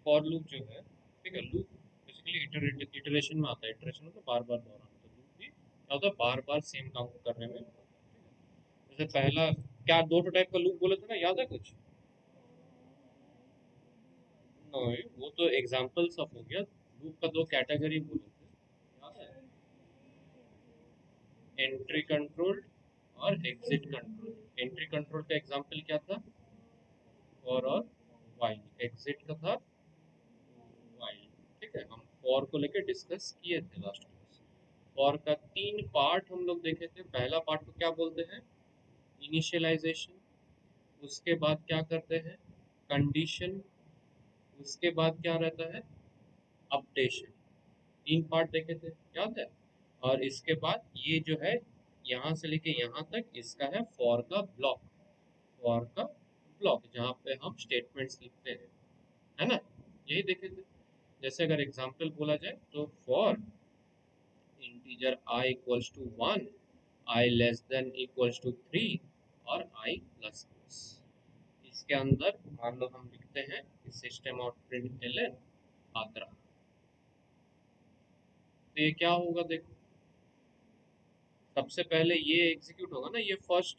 For loop जो है, ठीक है, लूप बेसिकली इटरेशन में आता है, इटरेशन मतलब बार बार दोहराना, तो लूप भी क्या होता है, बार बार सेम काम को करने में होता है। जैसे पहला क्या दो टाइप का लूप बोले थे ना, याद है कुछ? नहीं, वो तो एग्जांपल सब हो गया, लूप का दो कैटेगरी बोले थे, याद है? एंट्री कंट्रोल और एग्जिट कंट्रोल। एंट्री कंट्रोल का एग्जांपल क्या था? और वाइल। एग्जिट का था वाइल। ठीक है, हम फॉर को लेकर डिस्कस किए थे लास्ट क्लास। फॉर का तीन पार्ट हम लोग देखे थे। पहला पार्ट को क्या बोलते हैं? इनिशियलाइजेशन। उसके बाद क्या करते हैं? कंडीशन। उसके बाद क्या रहता है? अपडेशन। तीन पार्ट देखे थे, याद है? और इसके बाद ये जो है, यहाँ से लेके यहाँ तक इसका है फॉर का ब्लॉक। फॉर का ब्लॉक जहाँ पे हम स्टेटमेंट्स लिखते हैं, है ना? यही देखे थे। जैसे अगर एग्जांपल बोला जाए तो for integer i equals to 1, i less than equals to 3 और i प्लस प्लस। इसके अंदर मान लो हम लिखते हैं सिस्टम आउट प्रिंट एलन आत्रा। तो ये क्या होगा देखो, सबसे पहले ये एग्जीक्यूट होगा ना, ये फर्स्ट।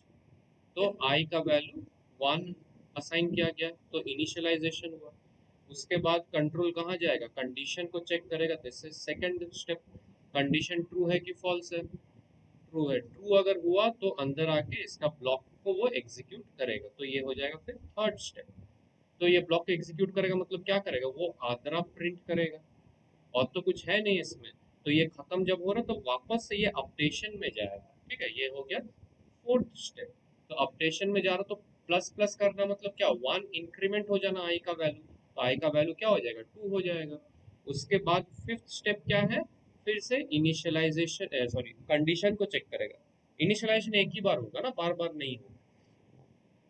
तो i का वैल्यू 1 असाइन किया गया, तो इनिशियलाइजेशन हुआ। उसके बाद कंट्रोल कहाँ जाएगा? कंडीशन को चेक करेगा, this is second step. Condition true है कि फॉल्स है? ट्रू है। ट्रू अगर हुआ तो अंदर आके इसका ब्लॉक को वो एग्जीक्यूट करेगा, तो ये हो जाएगा फिर थर्ड स्टेप। तो ये ब्लॉक एग्जीक्यूट करेगा मतलब क्या करेगा? वो आदरा प्रिंट करेगा, और तो कुछ है नहीं इसमें। तो ये खत्म जब हो रहा तो वापस से ये अपडेशन में जाएगा। ठीक है, ये हो गया फोर्थ स्टेप। तो अपडेशन में जा रहा तो प्लस प्लस करना मतलब क्या? 1 इंक्रीमेंट हो जाना आई का वैल्यू, तो आई का वैल्यू क्या हो जाएगा? 2 हो जाएगा। उसके बाद फिफ्थ स्टेप क्या है? फिर से इनिशियलाइजेशन, सॉरी, कंडीशन को चेक करेगा। इनिशियलाइजेशन एक ही बार होगा ना, बार बार नहीं होगा।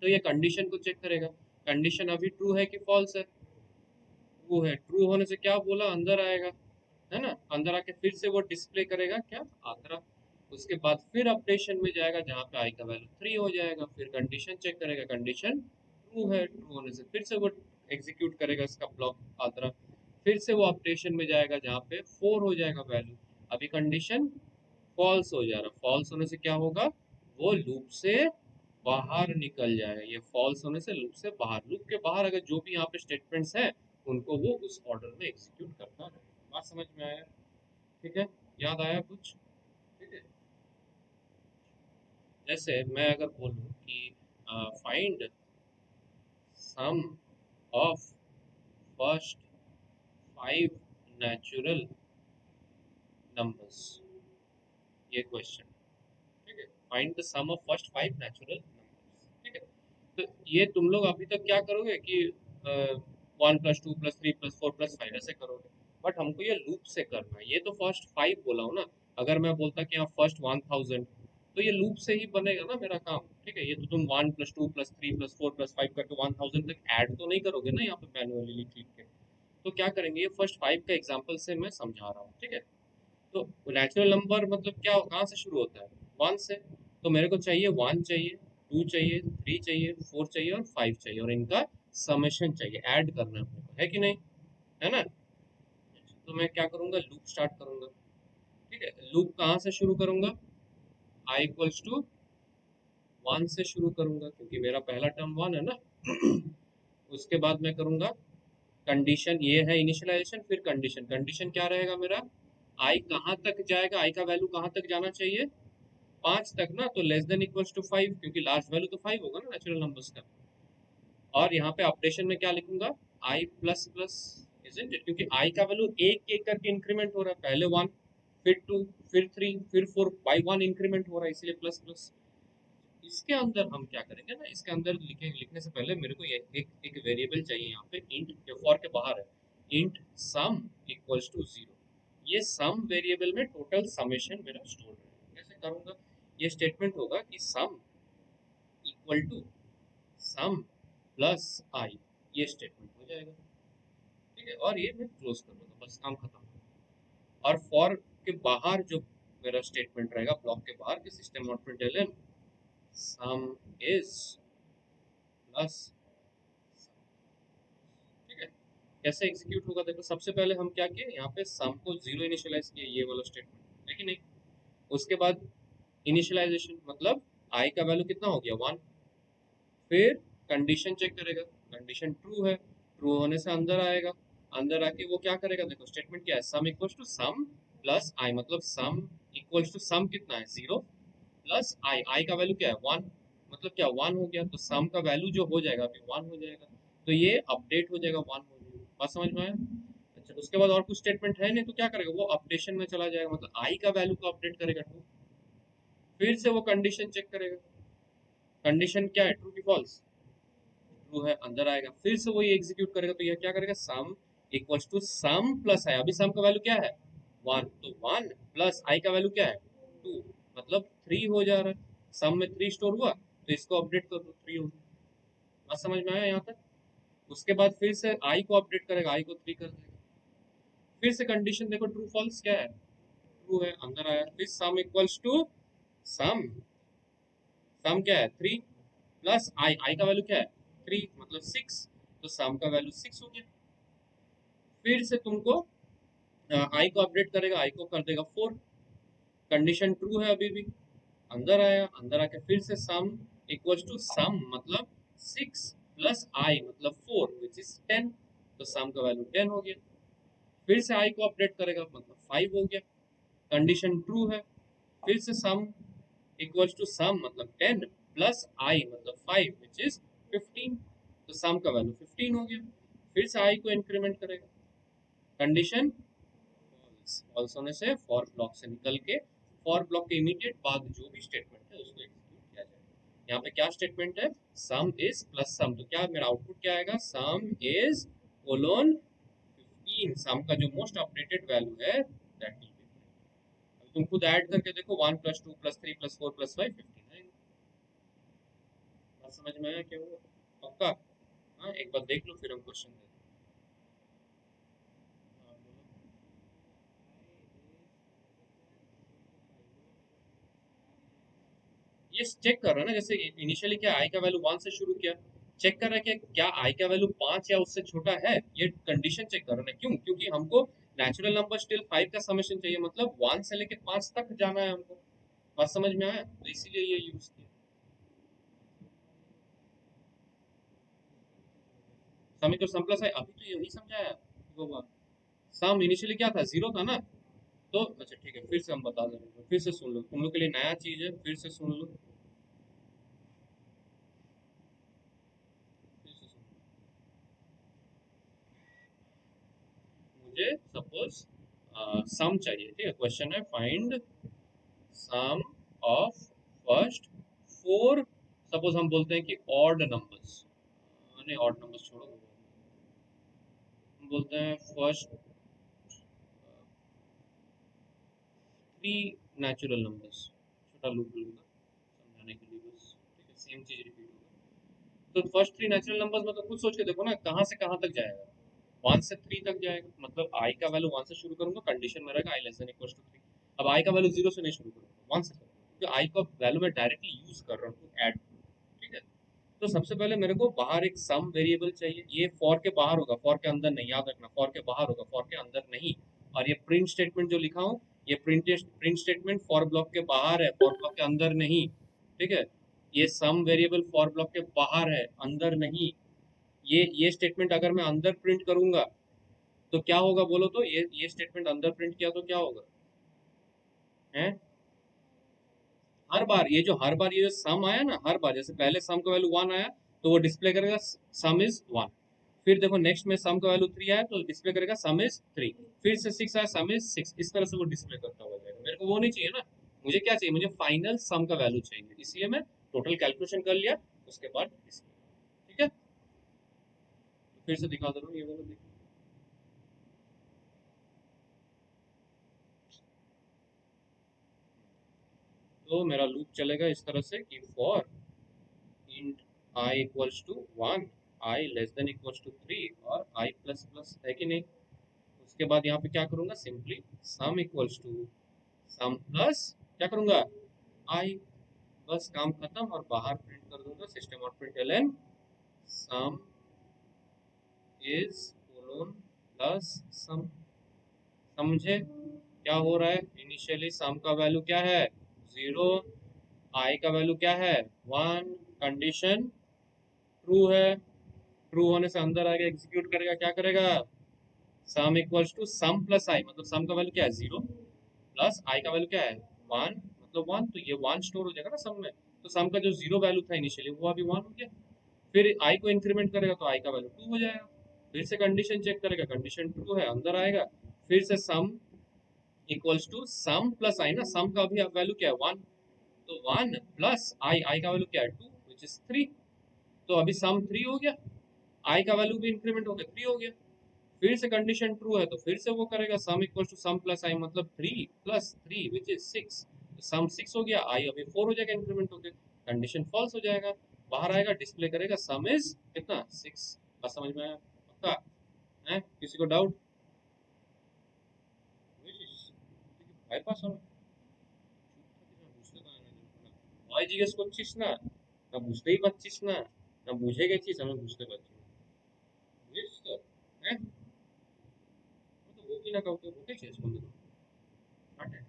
तो ये कंडीशन को चेक करेगा, कंडीशन अभी ट्रू है कि फॉल्स है? ट्रू है। ट्रू होने से क्या बोला? अंदर आएगा, है ना? अंदर आके फिर से वो डिस्प्ले करेगा क्या? आंकड़ा। उसके बाद फिर अपडेशन में जाएगा जहाँ पे आई का वैल्यू 3 हो जाएगा, फिर कंडीशन चेक करेगा, कंडीशन ट्रू है। ट्रू होने से फिर से वो एग्जीक्यूट करेगा इसका ब्लॉक आंकड़ा। फिर से वो अपडेशन में जाएगा जहाँ पे 4 हो जाएगा वैल्यू। अभी कंडीशन फॉल्स हो जा रहा, फॉल्स होने से क्या होगा? वो लूप से बाहर निकल जाएगा। ये फॉल्स होने से लूप से बाहर, लूप के बाहर अगर जो भी यहाँ पे स्टेटमेंट्स हैं उनको वो उस ऑर्डर में एग्जीक्यूट करता रहेगा। बात समझ में आया? ठीक है, याद आया कुछ? ठीक है, जैसे मैं अगर बोलूँ कि find sum of first 5 natural numbers, ये क्वेश्चन। ठीक है, find the sum of first 5 natural numbers. ठीक है, तो ये तुम लोग अभी तक क्या करोगे कि 1 + 2 + 3 + 4 + 5 ऐसे करोगे, बट हमको ये लूप से करना है। ये तो फर्स्ट 5 बोला हूँ ना। अगर मैं बोलता कि यहाँ फर्स्ट 1000, तो ये लूप से ही बनेगा ना मेरा काम। ठीक है, ये तो तुम 1 + 2 + 3 + 4 + 5 करके 1000 तक ऐड तो नहीं करोगे ना यहाँ पे मैनुअली लिख लिख के। तो क्या करेंगे, ये फर्स्ट 5 का एग्जाम्पल से मैं समझा रहा हूँ। ठीक है, तो नेचुरल नंबर मतलब क्या, कहाँ से शुरू होता है? 1 से। तो मेरे को चाहिए 1 चाहिए, 2 चाहिए, 3 चाहिए, 4 चाहिए और 5 चाहिए, और इनका समेशन चाहिए, ऐड करना है अपने को, है कि नहीं? है ना? तो मैं क्या करूंगा? लूप स्टार्ट करूंगा। ठीक है, लूप कहाँ से शुरू करूंगा? आई इक्वल्स टू 1 से शुरू करूंगा क्योंकि मेरा पहला टर्म 1 है ना। उसके बाद मैं करूंगा कंडीशन, ये है इनिशियलाइजेशन, फिर कंडीशन। कंडीशन क्या रहेगा मेरा? आई कहाँ तक जाएगा? आई का वैल्यू कहाँ तक जाना चाहिए? 5 तक ना, तो लेस देन इक्वल्स टू 5, क्योंकि लास्ट वैल्यू तो 5 होगा ना नेचुरल नंबर्स का। और यहाँ पे अपडेशन में क्या लिखूंगा? आई प्लस प्लस, इजंट इट? क्योंकि आई का वैल्यू एक एक करके इंक्रीमेंट हो रहा है, पहले 1, फिर 2, फिर 3, फिर 4, बाई 1 इंक्रीमेंट हो रहा है, इसलिए प्लस प्लस। इसके अंदर हम क्या करेंगे ना, इसके अंदर लिखने से पहले मेरे को ये एक वेरिएबल चाहिए यहाँ पे, इंट, फॉर के बाहर है, इंट सम इक्वल्स टू 0। ये सम वेरिएबल में टोटल समेशन मेरा स्टोर है। कैसे करूंगा? ये स्टेटमेंट होगा कि sum equal to sum plus i, ये स्टेटमेंट हो जाएगा। ठीक है, और ये मैं क्लोज कर दूंगा, बस काम खत्म। और फॉर के बाहर जो मेरा स्टेटमेंट रहेगा, ब्लॉक के बाहर, कि system not println some is plus. ठीक है, कैसे एग्जीक्यूट होगा देखो, सबसे पहले हम क्या किए, यहाँ पे सम को जीरो इनिशियलाइज किए, ये वाला स्टेटमेंट है कि नहीं। उसके बाद इनिशियलाइजेशन मतलब आई का वैल्यू कितना हो गया 1, फिर कंडीशन चेक करेगा, कंडीशन ट्रू है, ट्रू होने से अंदर आएगा, अंदर आके वो क्या करेगा, देखो स्टेटमेंट क्या है, sum equals to sum plus i, मतलब सम इक्वल्स टू सम कितना है 0 प्लस आई, आई का वैल्यू क्या है 1, मतलब क्या 1 हो गया, तो सम का वैल्यू जो हो जाएगा अभी 1 हो जाएगा, तो ये अपडेट हो जाएगा 1 हो जाएगा। बात समझ में आया। अच्छा उसके बाद और कुछ स्टेटमेंट है नहीं, तो क्या करेगा वो अपडेशन में चला जाएगा, मतलब आई का वैल्यू को अपडेट करेगा 2, फिर से वो कंडीशन चेक करेगा, कंडीशन क्या है ट्रू की फॉल्स, ट्रू है, अंदर आएगा, फिर से वही एग्जीक्यूट करेगा, तो यह क्या करेगा sum equals to sum plus i, अभी सम का वैल्यू क्या है 1, तो 1 प्लस आई का वैल्यू क्या है 2, मतलब 3 हो जा रहा है, सम में 3 स्टोर हुआ, तो इसको अपडेट कर दो 3 हो गया। बात समझ में आया यहाँ तक। उसके बाद फिर से आई को अपडेट करेगा, आई को 3 कर देगा, फिर से कंडीशन देखो ट्रू फॉल्स क्या है, ट्रू है, अंदर आया, फिर सम इक्वल्स टू सम, सम क्या है 3 प्लस आई, आई का वैल्यू क्या है 3 मतलब 6, तो सम का वैल्यू 6 हो गया, फिर से तुमको आई को अपडेट करेगा, आई को कर देगा 4, कंडीशन ट्रू है अभी भी, अंदर आया, अंदर आके फिर से सम इक्वल्स टू सम मतलब 6 प्लस आई मतलब 4 विच इज 10, तो सम का वैल्यू 10 हो गया, फिर से आई को अपडेट करेगा मतलब 5 हो गया, कंडीशन ट्रू है, फिर से सम इक्वल्स टू सम मतलब 10 प्लस आई मतलब 5 विच इज 15, तो सम का वैल्यू 15 हो गया, फिर से आई को इंक्रीमेंट करेगा, कंडीशन फॉल्स होने से फॉर ब्लॉक से निकल के फॉर ब्लॉक के इमीडिएट बाद जो भी स्टेटमेंट है उसको एग्जीक्यूट किया जाएगा। यहाँ पे क्या स्टेटमेंट है, सम इज प्लस सम, तो क्या मेरा आउटपुट क्या आएगा, सम इज कोलोन 15, सम का जो मोस्ट अपडेटेड वैल्यू है दैट विल बी, तुम खुद ऐड करके देखो 1 प्लस 2 प्लस 3 प्लस 4 प्लस 5 15 आएगा। बात समझ में आया क्या हुआ, पक्का। हाँ एक बार देख लो फिर हम क्वेश्चन देते हैं। हाँ, बोलो। ये चेक कर रहा है ना, जैसे इनिशियली क्या आई का वैल्यू 1 से शुरू किया, चेक कर रहा है कि क्या आई का वैल्यू 5 या उससे छोटा है, ये कंडीशन चेक कर रहा है, क्यों, क्योंकि हमको नेचुरल नंबर स्टिल 5 का समेशन चाहिए, मतलब 1 से लेके 5 तक जाना है हमको। बात समझ में आया, तो इसीलिए ये यूज किया। समी तो सम प्लस है, अभी तो यही समझाया वो बात, सम इनिशियली क्या था 0 था ना, तो अच्छा ठीक है, फिर से हम बता देंगे, फिर से सुन लो, तुम लोग के लिए नया चीज है, फिर से सुन लो, फिर से सुन लो। मुझे सपोज सम चाहिए, ठीक है, क्वेश्चन है find sum of first 4, suppose हम बोलते हैं कि ऑड नंबर्स, नहीं ऑड नंबर्स छोड़ो, हम बोलते हैं फर्स्ट 3 नेचुरल नंबर्स, छोटा लूप लूंगा समझाने के लिए बस, ठीक है, सेम चीज रिपीट होगा, तो फर्स्ट 3 नेचुरल नंबर्स में तो खुद सोच के देखो ना कहाँ से कहाँ तक जाएगा, 1 से 3 तक जाएगा, मतलब आई का वैल्यू 1 से शुरू करूंगा, कंडीशन में रहेगा आई लेस देन इक्वल्स टू 3, अब आई का वैल्यू 0 से नहीं शुरू करूंगा 1 से करूंगा, क्योंकि आई का वैल्यू मैं डायरेक्टली यूज कर रहा हूँ ऐड, ठीक है। तो सबसे पहले मेरे को बाहर एक सम वेरिएबल चाहिए, ये फॉर के बाहर होगा, फॉर के अंदर नहीं, याद रखना फॉर के बाहर होगा, फॉर के अंदर नहीं, और ये प्रिंट स्टेटमेंट जो लिखा हूँ, ये प्रिंट स्टेटमेंट फॉर ब्लॉक के बाहर है, फॉर ब्लॉक के अंदर नहीं, ठीक है, ये सम वेरिएबल फॉर ब्लॉक के बाहर है, अंदर नहीं, ये स्टेटमेंट अगर मैं अंदर प्रिंट करूंगा तो क्या होगा बोलो, तो ये स्टेटमेंट अंदर प्रिंट किया तो क्या होगा, है हर बार ये जो हर बार ये जो सम आया ना, हर बार जैसे पहले सम का वैल्यू 1 आया तो वो डिस्प्ले करेगा सम इज 1, फिर देखो नेक्स्ट में सम का वैल्यू 3 आया तो डिस्प्ले करेगा सम इज 3, फिर से 6 आया सम इज 6, इस तरह से वो डिस्प्ले करता हुआ जाएगा, मेरे को वो नहीं चाहिए ना, मुझे क्या चाहिए, मुझे फाइनल सम का वैल्यू चाहिए, इसलिए मैं टोटल कैलकुलेशन कर लिया, उसके बाद डिस्प्ले, ठीक है, तो फिर से दिखा दे रहा हूँ ये वाला देखो, तो मेरा लूप चलेगा इस तरह से कि for int I equals to 1, I less than equals to 3 और I plus plus है कि नहीं, उसके बाद यहाँ पे क्या करूंगा, simply sum equals to sum plus क्या करूंगा I, बस काम खत्म, और बाहर प्रिंट कर दूंगा system out print l n sum is unknown plus sum. समझे क्या हो रहा है? इनिशियली सम का वैल्यू क्या है? 0, आई का वैल्यू क्या है? 1, कंडीशन ट्रू है। ट्रू होने से अंदर आएगा, एग्जीक्यूट करेगा, क्या करेगा? Sum equals to sum plus i, मतलब सम का वैल्यू क्या है? 0 प्लस आई का वैल्यू क्या है? 1, मतलब 1, तो ये 1 स्टोर हो जाएगा ना सम में। तो सम का जो 0 वैल्यू था इनिशियली वो अभी 1 हो गया। फिर आई को इंक्रीमेंट करेगा तो आई का वैल्यू 2 हो जाएगा। फिर से कंडीशन चेक करेगा, कंडीशन ट्रू है, अंदर आएगा। फिर से sum equals to sum plus i, ना सम का अभी वैल्यू क्या है? 1, तो 1 प्लस आई, आई का वैल्यू क्या है? 2 विच इज 3। तो अभी सम 3 हो गया, आई का वैल्यू भी इंक्रीमेंट हो गया, 3 हो गया। फिर से कंडीशन ट्रू है तो फिर से वो करेगा sum equal to sum plus i, मतलब 3 प्लस 3 विच इज 6। सम 6 हो गया, आई अभी 4 हो जाएगा, इंक्रीमेंट हो गया। कंडीशन फॉल्स हो जाएगा, बाहर आएगा, डिस्प्ले करेगा सम इज कितना? 6। बस समझ में आया? पक्का है? किसी को डाउट? बाईपास हो ভাই জিজ্ঞেস করছিস না, না বুঝতেই পারছিস না, না বুঝে গেছিস আমি বুঝতে পারছি না? বুঝেছিস তো? হ্যাঁ, আমি তো বকি না কাউকে, বকেছিস বন্ধু? डांटे हैं?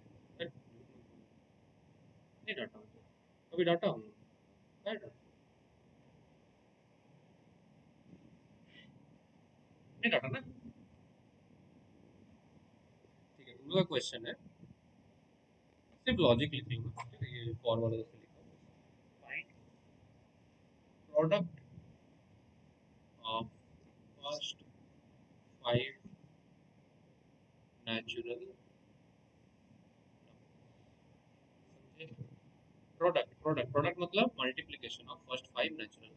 नहीं डांटा हूँ, कभी डांटा हूँ? नहीं डांटा, नहीं डांटा ना। ठीक है, तुम लोग का क्वेश्चन है, सिर्फ लॉजिक लिखेंगे, ठीक है? ये फॉरवर्ड से लिखा हुआ है। Find product of first 5 natural, product product product मतलब मल्टीप्लिकेशन ऑफ फर्स्ट 5 नेचुरल।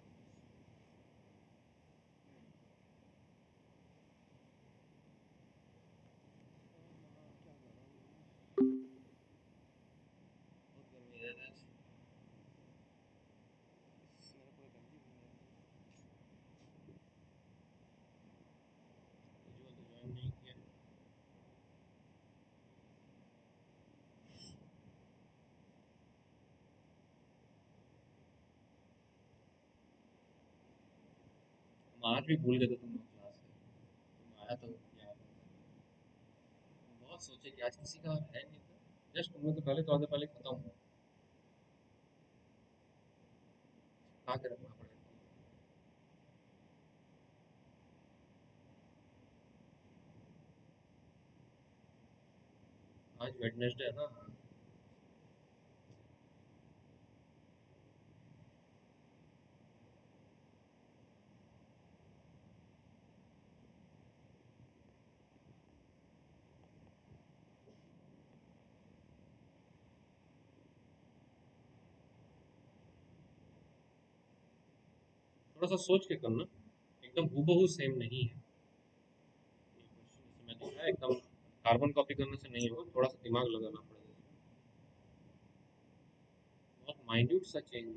आज भी भूल गए थे तुम लोग क्लास में, तुम आया तो क्या? बहुत सोचे कि आज किसी का है नहीं था, जस्ट तुम लोग तो पहले, थोड़ा देर पहले खत्म हुआ, ला के रखना पड़ेगा। आज वेडनेसडे है ना। थोड़ा सा सोच के करना, एकदम हूबहू सेम नहीं है ये क्वेश्चन, जैसे मैं दिख रहा है एकदम कार्बन कॉपी करने से नहीं होगा, थोड़ा सा दिमाग लगाना पड़ेगा, बहुत माइन्यूट सा चेंज है।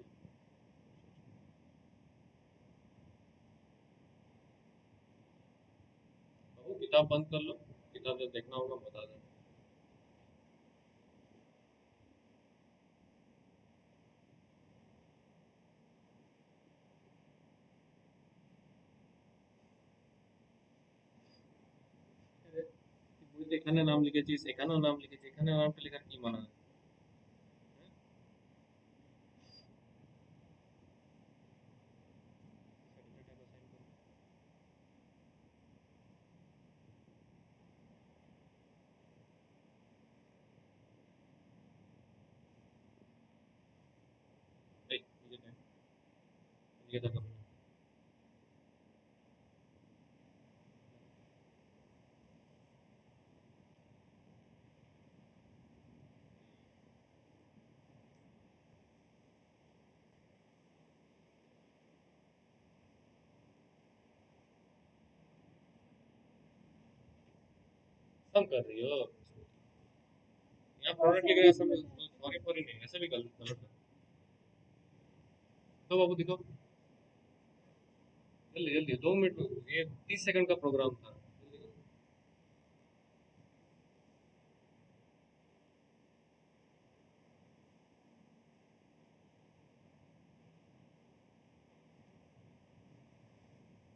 बाबू किताब बंद कर लो, किताब जब देखना होगा बता देना। এখানে নাম লিখেছিস, এখানেও নাম লিখেছিস, এখানে নামটা লেখার কি মানে হয়? এই, এদিকে দেখ, এদিকে দেখ আপনি। कम कर रही हो यहाँ प्रोडक्ट लिख रहे हैं, सब सॉरी फॉर ही नहीं, ऐसे भी गलत गलत है। तो बाबू दिखो, जल्दी जल्दी, 2 मिनट में, ये 30 सेकंड का प्रोग्राम था, जल्दी करो।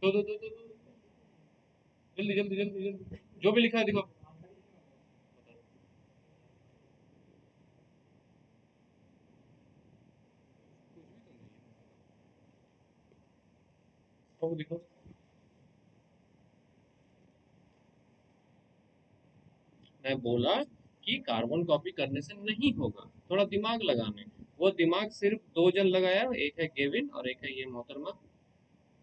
दो दो दो दो दो। जल्दी जल्दी जल्दी जल्दी, जो भी लिखा है देखो। तो देखो, मैं बोला कि कार्बन कॉपी करने से नहीं होगा, थोड़ा दिमाग लगाने। वो दिमाग सिर्फ दो जन लगाया, एक है केविन और एक है ये मोहतरमा,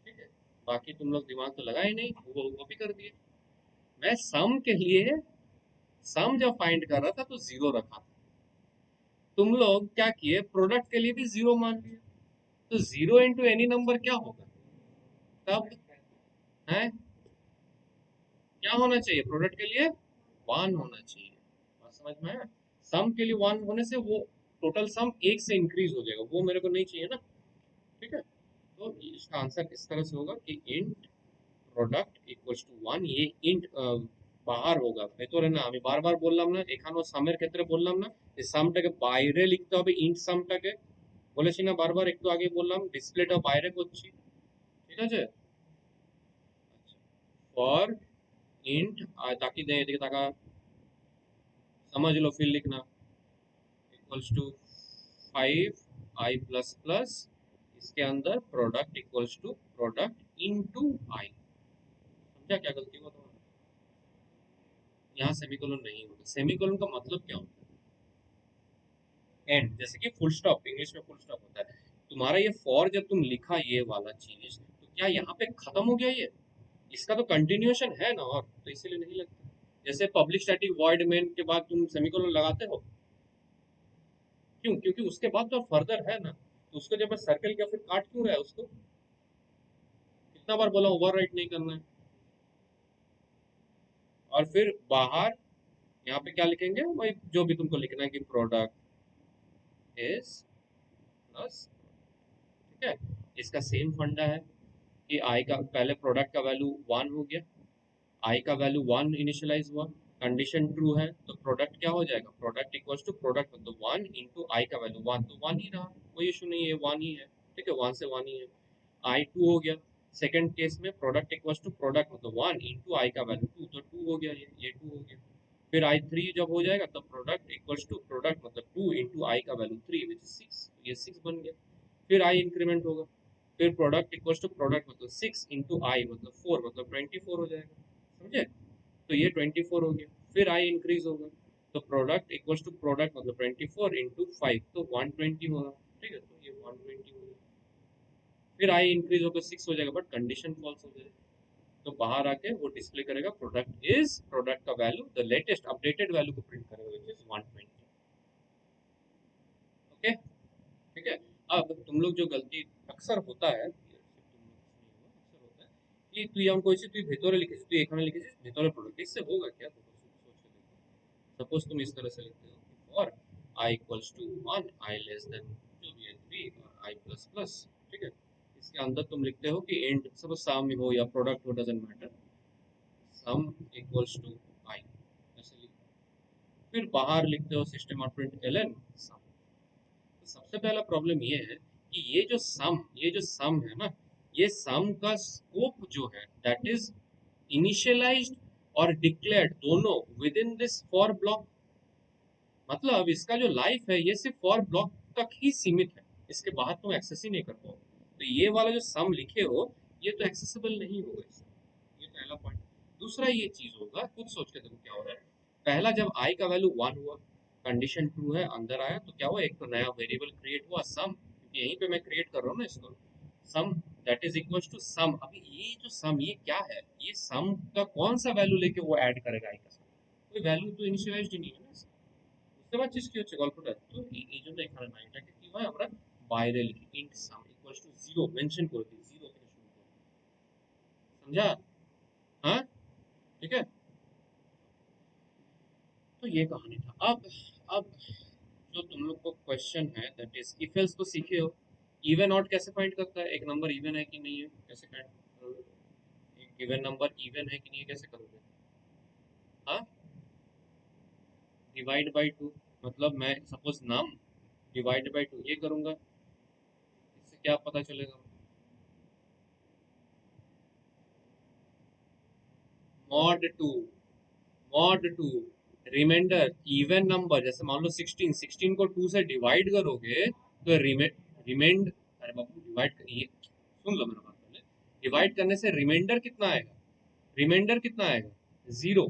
ठीक है। बाकी तुम लोग दिमाग तो लगाए नहीं, वो कॉपी कर दिए। मैं सम के लिए, सम जब फाइंड कर रहा था तो जीरो रखा था। तुम लोग क्या किए, प्रोडक्ट के लिए भी जीरो मान लिए। तो जीरो इंटू एनी नंबर क्या होगा तब, है क्या होना चाहिए प्रोडक्ट के लिए, वन होना चाहिए। बात समझ में आया? सम के लिए वन होने से वो टोटल सम एक से इंक्रीज हो जाएगा, वो मेरे को नहीं चाहिए ना, ठीक है। तो इसका आंसर इस तरह से होगा कि int product equals to one. ये इंट बाहर होगा, ভেতরে না, আমি বারবার বললাম না এখানেও সামের ক্ষেত্রে বললাম না যে সামটাকে বাইরে লিখতে হবে, ইন্ট সামটাকে বলেছি না বারবার, একটু আগে বললাম ডিসপ্লেটা বাইরে করছি, ঠিক আছে। फॉर इंट, ताकि दे एदिके ताका, समझ लो, फिर लिखना इक्वल्स टू 5 i++ इसके अंदर product equals to product into i. समझा क्या गलती हुआ तुम्हारा? यहाँ सेमीकोलन नहीं होता। सेमीकोलन का मतलब क्या होता है, एंड, जैसे कि फुल स्टॉप, इंग्लिश में फुल स्टॉप होता है। तुम्हारा ये फॉर जब तुम लिखा ये वाला चीज, तो क्या यहाँ पे खत्म हो गया ये, इसका तो कंटिन्यूएशन है ना, और तो इसीलिए नहीं लगता। जैसे पब्लिक स्टैटिक वॉइड मेन के बाद तुम सेमीकोलन लगाते हो, क्यों? क्योंकि उसके बाद तो फर्दर है ना, तो उसको जब मैं सर्कल किया फिर काट क्यों रहा है उसको? कितना बार बोला ओवरराइट नहीं करना है। और फिर बाहर यहाँ पे क्या लिखेंगे, वही जो भी तुमको लिखना है कि प्रोडक्ट इज प्लस, ठीक है। इसका सेम फंडा है कि आई का पहले प्रोडक्ट का वैल्यू वन हो गया, आई का वैल्यू वन इनिशियलाइज हुआ, कंडीशन ट्रू है तो प्रोडक्ट क्या हो जाएगा, प्रोडक्ट इक्वल्स टू प्रोडक्ट मतलब वन इंटू आई का वैल्यू वन, तो वन ही रहा, कोई इशू नहीं है, वन ही है, ठीक है, वन से वन ही है। आई टू हो गया, सेकंड केस में प्रोडक्ट इक्वल्स टू प्रोडक्ट मतलब वन इंटू आई का वैल्यू टू, तो टू हो गया, ये टू हो गया। फिर आई थ्री जब हो जाएगा तब प्रोडक्ट इक्वल्स टू प्रोडक्ट मतलब टू इंटू आई का value three which is six, ये सिक्स बन गया। फिर आई इंक्रीमेंट होगा, फिर प्रोडक्ट इक्वल्स टू प्रोडक्ट मतलब सिक्स इंटू आई मतलब फोर, मतलब 24 हो जाएगा, समझे। तो ये 24 हो गया। फिर आई इंक्रीज होगा, तो प्रोडक्ट इक्वल्स टू प्रोडक्ट मतलब 24 इंटू फाइव तो 120 होगा, ठीक है, तो ये 120 हो गया। फिर आई इंक्रीज होकर सिक्स हो जाएगा, बट कंडीशन फॉल्स हो जाएगा, तो बाहर आके वो डिस्प्ले करेगा प्रोडक्ट इज, प्रोडक्ट का value the latest updated value को प्रिंट करेगा विच इज 120। ओके, ठीक है। अब तुम लोग जो गलती अक्सर होता है, अक्सर होता है कि তুই এমন করেছিস, তুই ভেতরে লিখেছিস, তুই এখানে লিখেছিস ভেতরে प्रोडक्ट, इससे होगा क्या, तो सोच के देखो। सपोज तुम इस तरह से लिखते हो for i equals to one, i less than जो भी है थ्री, और आई प्लस प्लस, ठीक है। इसके अंदर तुम लिखते हो कि एंड सपोज सम हो या प्रोडक्ट हो, doesn't matter, sum equals to i, ऐसे लिखो। फिर बाहर लिखते हो system out print ln sum. तो सबसे पहला प्रॉब्लम ये है कि ये जो सम है ना, ये सम का स्कोप जो है दैट इज इनिशियलाइज्ड और डिक्लेयर्ड दोनों with in this for block. मतलब इसका जो लाइफ है ये सिर्फ फॉर ब्लॉक तक ही सीमित है, इसके बाहर तुम एक्सेस ही नहीं कर पाओगे। तो ये वाला जो सम लिखे हो ये तो एक्सेसिबल नहीं होगा इससे, ये पहला पॉइंट। दूसरा ये चीज होगा, खुद सोच के देखो क्या हो रहा है। पहला जब आई का वैल्यू वन हुआ, कंडीशन ट्रू है, अंदर आया तो क्या हुआ, एक तो नया वेरिएबल क्रिएट हुआ सम, क्योंकि यहीं पे मैं क्रिएट कर रहा हूँ ना इसको, सम दैट इज इक्वल टू सम। अभी ये जो सम ये क्या है, ये सम का कौन सा वैल्यू लेके वो ऐड करेगा आई का, कोई वैल्यू तो इनिशियलाइज्ड ही नहीं है ना। বুঝতে পারছিস কি হচ্ছে গল্পটা? তো এই জন্য এখানে না, এটাকে কি হয় আমরা বাইরে লিখি, int sum equals to zero mention করে দিই, जीरो থেকে শুরু করি, समझा? हाँ, ठीक है। तो ये कहानी था। अब जो तुम लोग को क्वेश्चन है दैट इज इफ एल्स तो सीखे हो, इवन ऑड कैसे फाइंड करता है, एक नंबर इवन है कि नहीं है कैसे फाइंड करोगे, एक गिवन नंबर इवन है कि नहीं है कैसे करोगे? हाँ, डिवाइड बाई टू, मतलब मैं suppose num divide by two ये करूंगा, इससे क्या पता चलेगा? Mod two, mod two, remainder even number, जैसे मान लो 16, 16 को 2 से डिवाइड करोगे तो रिमाइंड, अरे बाबू डिवाइड करिए, सुन लो मेरा बात पहले। डिवाइड करने से रिमाइंडर कितना आएगा, रिमाइंडर कितना आएगा, 0।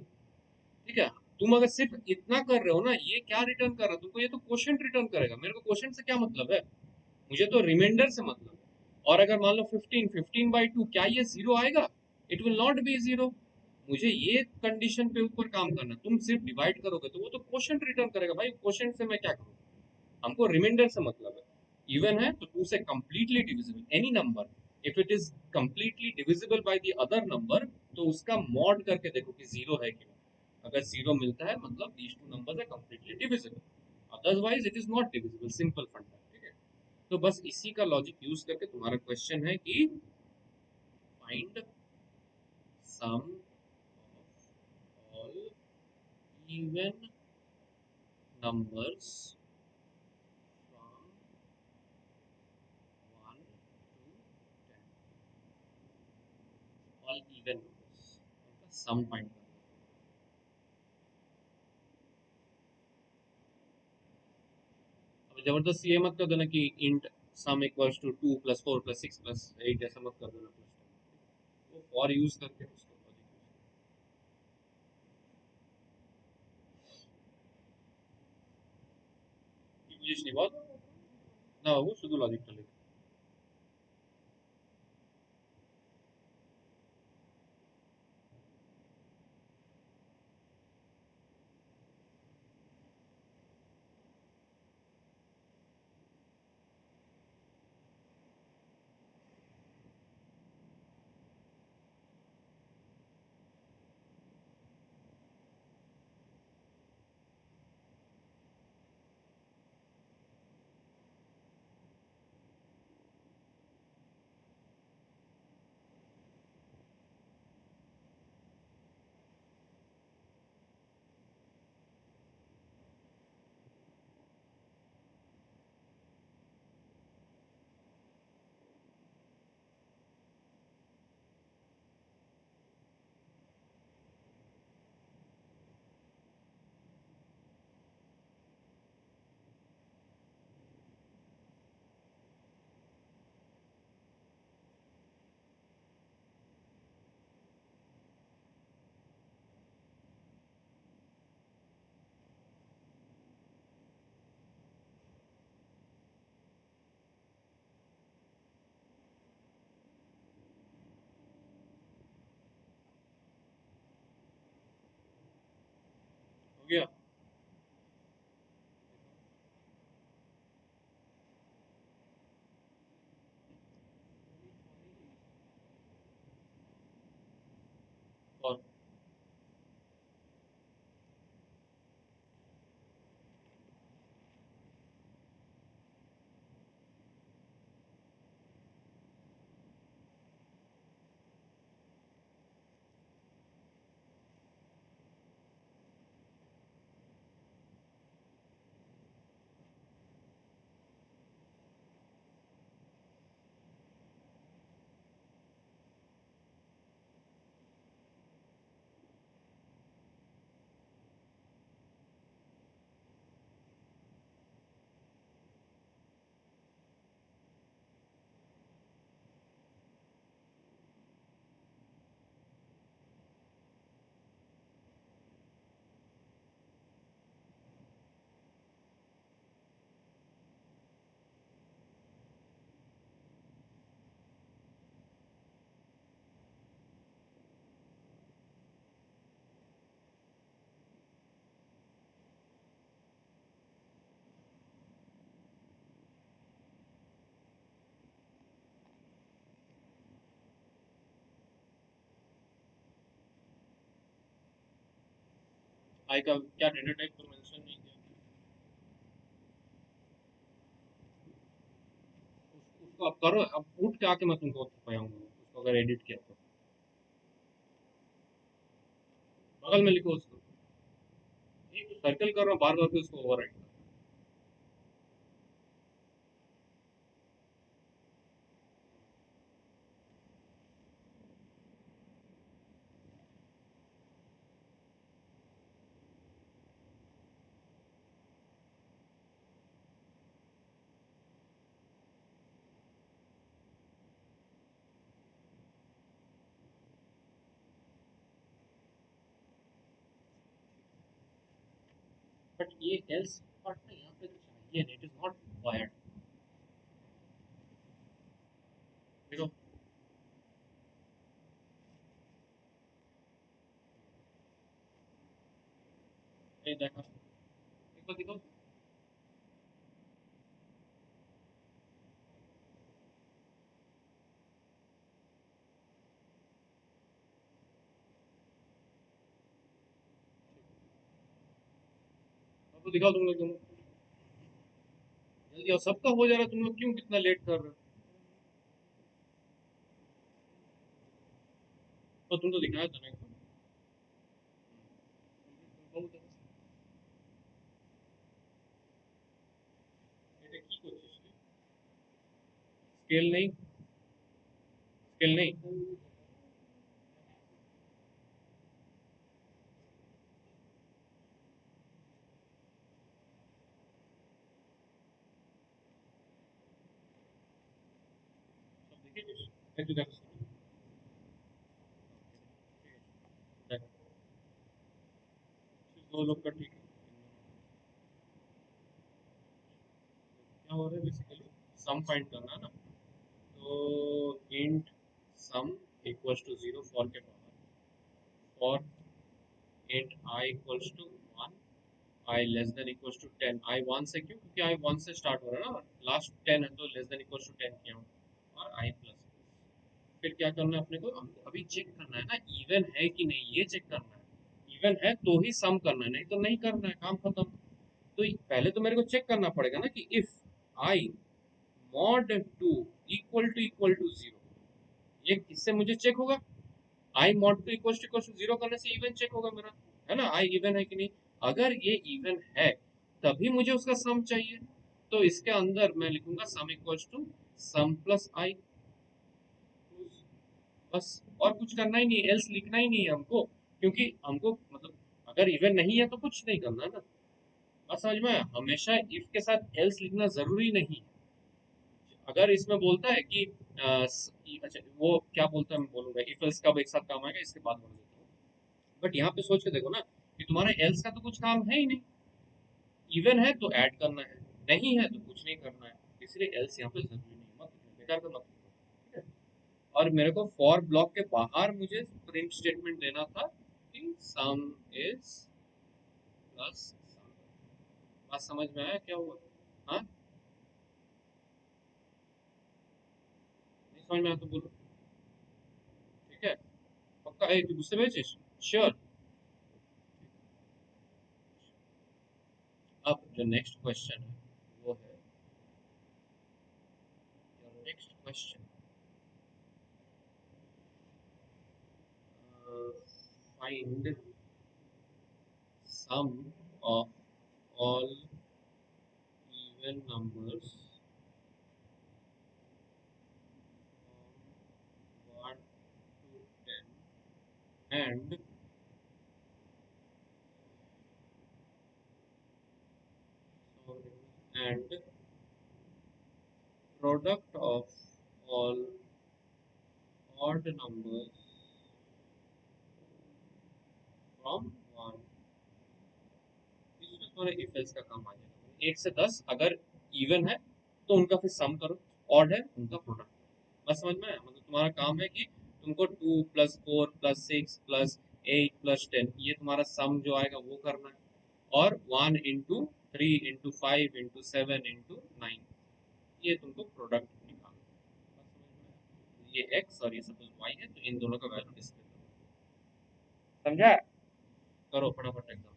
ठीक है, तुम अगर सिर्फ इतना कर रहे हो ना, ये क्या रिटर्न कर रहा है तुमको, ये तो क्वोशंट रिटर्न करेगा, मेरे को क्वोशंट से क्या मतलब है, मुझे तो रिमाइंडर से मतलब है। और अगर मान लो 15, 15/2, क्या ये 0 आएगा, इट विल नॉट बी 0। मुझे ये कंडीशन पे ऊपर काम करना, तुम सिर्फ डिवाइड करोगे तो वो तो क्वोशंट रिटर्न करेगा भाई, क्वोशंट से मैं क्या करूँ, हमको रिमाइंडर से मतलब है। इवन है तो 2 से completely divisible any number, if it is completely divisible by the other number, तो उसका मॉड करके देखो कि 0 है कि नहीं। अगर 0 मिलता है मतलब these two numbers are completely divisible, otherwise it is not divisible, simple फंडा। ठीक है, तो बस इसी का लॉजिक यूज करके तुम्हारा क्वेश्चन है कि find sum of all even numbers from 1 to 10, all even numbers, उनका सम फाइंड करना। अब जबरदस्ती ये मत कर देना कि इंट सम इक्वल्स टू 2 + 4 + 6 + 8, ऐसा मत कर देना फर्स्ट। वो फॉर यूज करके उसको लॉजिक यूज बुझिস নি বল না বাবু, শুধু লজিকটা লেখ। हो गया। और आई का क्या डेटा टाइप तो मेंशन नहीं किया, उसको अब करो, अब उठ के आके मैं तुमको बताऊंगा उसको, अगर एडिट किया तो बगल में लिखो उसको, एक सर्कल कर रहा हूँ बार बार उसको ओवरराइट। बट ये एल्स पार्ट ना यहाँ पे चाहिए नहीं, इट इज नॉट रिक्वायर्ड। देखो ये देखा, देखो देखो, अब तो दिखाओ तुम लोग जल्दी, और सबका हो जा रहा है, तुम लोग क्यों कितना लेट कर रहे हो? तो तुम तो दिखाया था ना एकदम। बहुत এটা কি করছিস তুই? স্কেল नहीं, स्केल नहीं। सब देखिए, একটু দেখো, देख, दो लोग का ठीक है। क्या हो रहा है बेसिकली, सम फाइंड करना है ना। तो int sum equals to zero for के बाहर, for int I equals to one, i less than equals to ten. I one से क्यों, क्योंकि आई वन से स्टार्ट हो रहा है ना, लास्ट टेन है तो less than equals to ten किया हूँ। और आई प्लस, फिर क्या करना है अपने को, हमको अभी चेक करना है ना इवन है कि नहीं, ये चेक करना है। इवन है तो ही सम करना है, नहीं तो नहीं करना है, काम खत्म। तो पहले तो मेरे को चेक करना पड़ेगा ना कि if I mod two equal to zero, ये किससे मुझे चेक होगा? I mod two equal to zero करने से इवन चेक होगा मेरा, है ना, आई इवन है कि नहीं। अगर ये इवन है तभी मुझे उसका सम चाहिए। तो इसके अंदर मैं लिखूंगा sum equal to sum plus i, बस। और कुछ करना ही नहीं है, एल्स लिखना ही नहीं है हमको, क्योंकि हमको मतलब अगर इवन नहीं है तो कुछ नहीं करना है ना। बात समझ में आया? हमेशा इफ के साथ एल्स लिखना जरूरी नहीं है। अगर इसमें बोलता है कि अच्छा वो क्या बोलता है मैं बोलूंगा, इफ एल्स कब एक साथ काम आएगा इसके बाद बोल देता हूँ। बट यहाँ पे सोच के देखो ना कि तुम्हारे एल्स का तो कुछ काम है ही नहीं। इवन है तो ऐड करना है, नहीं है तो कुछ नहीं करना है, इसलिए एल्स यहाँ पे जरूरी नहीं है, मत बेकार का मत लिखो, ठीक है। और मेरे को फॉर ब्लॉक के बाहर मुझे प्रिंट स्टेटमेंट देना था कि सम इज प्लस सम। बात समझ में आया क्या हुआ? हाँ, नहीं समझ में आया तो बोलो, ठीक है। पक्का है तू गुस्से में श्योर। अब जो नेक्स्ट क्वेश्चन है वो है, next question, find sum of all even numbers from 1 to 10 and sorry, and product of all odd numbers from 1, इसमें थोड़ा if else का काम आ जाएगा। 1 से 10 अगर इवन है तो उनका फिर सम करो, ऑड है उनका प्रोडक्ट। बस समझ में आया? मतलब तुम्हारा काम है कि तुमको 2 प्लस 4 प्लस 6 प्लस 8 प्लस 10 ये तुम्हारा सम जो आएगा वो करना है। और 1 इंटू 3 इंटू 5 इंटू 7 इंटू 9, ये तुमको प्रोडक्ट निकालना है। ये एक्स और ये सपोज वाई है, तो इन दोनों का वैल्यू डिस्प्ले करो। समझा? करो फटाफट एग्जाम।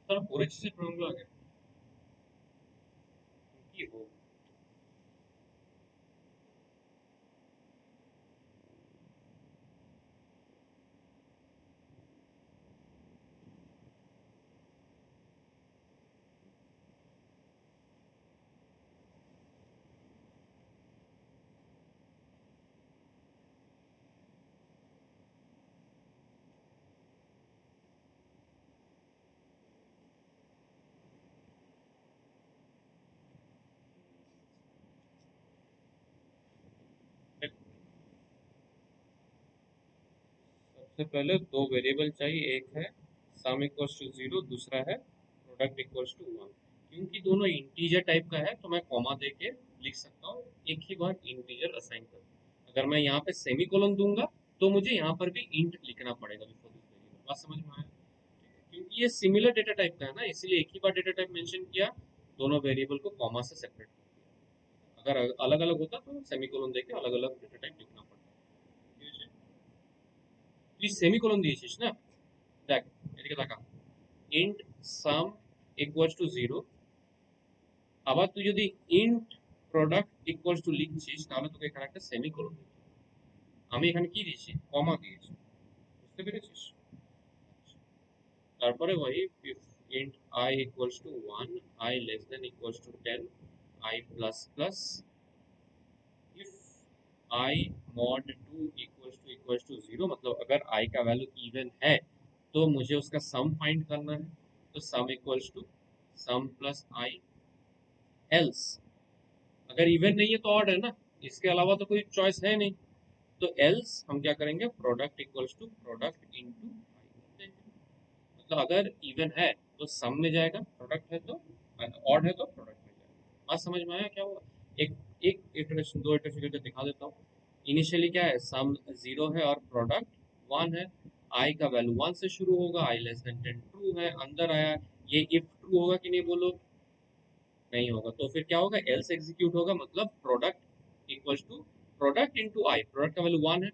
सारा पूरे चीजें प्रॉब्लम आ गया कि वो सबसे पहले दो वेरिएबल चाहिए, एक है सम इक्वल्स टू जीरो, दूसरा है प्रोडक्ट इक्वल्स टू वन। क्योंकि दोनों इंटीजर टाइप का है तो मैं कॉमा दे के लिख सकता हूँ, एक ही बार इंटीजर असाइन कर। अगर मैं यहाँ पे सेमी कोलन दूंगा तो मुझे यहाँ पर भी इंट लिखना पड़ेगा बिफोर दिस वेरिएबल। बात समझ में आया? क्योंकि ये सिमिलर डेटा टाइप का है ना, इसलिए एक ही बार डेटा टाइप मेंशन किया, दोनों वेरिएबल को कॉमा से सेपरेट कर दिया। अगर अलग अलग होता तो सेमी कोलन देके अलग अलग डेटा टाइप लिखना पड़ता। প্লিজ সেমিকোলন দিয়েছিস না, দেখ এদিকে তাকা। Int some equals to zero, আবার তুই যদি ইন্ট প্রোডাক্ট ইকুয়ালস টু লিখছিস তাহলে তোকে এখানে একটা সেমিকোলন দিতে হবে। আমি এখানে কি দিয়েছি, কমা দিয়েছি, বুঝতে পেরেছিস? তারপরে ওই if int I equals to 1, I less than equals to 10, I plus plus, if I mod 2 equals to 0, मतलब अगर I का वैल्यू इवन है तो मुझे उसका सम फाइंड करना है, तो sum equals to sum plus i. Else अगर इवन नहीं है तो ऑड है ना, इसके अलावा तो कोई चॉइस है नहीं। तो एल्स हम क्या करेंगे, product equals to product into I. मतलब अगर इवन है तो सम में जाएगा, प्रोडक्ट है तो ऑड है तो प्रोडक्ट में जाएगा। बात समझ में आया क्या हुआ? एक एक इटरेशन, दो इटरेशन करके दिखा देता हूँ। इनिशियली क्या है, सम जीरो है और प्रोडक्ट वन है। आई का वैल्यू वन से शुरू होगा, आई लेस देन टेन ट्रू है, अंदर आया। ये इफ ट्रू होगा कि नहीं बोलो? नहीं होगा। तो फिर क्या होगा, एल्स एग्जीक्यूट होगा, मतलब product equals to product into i. Product का वैल्यू वन है,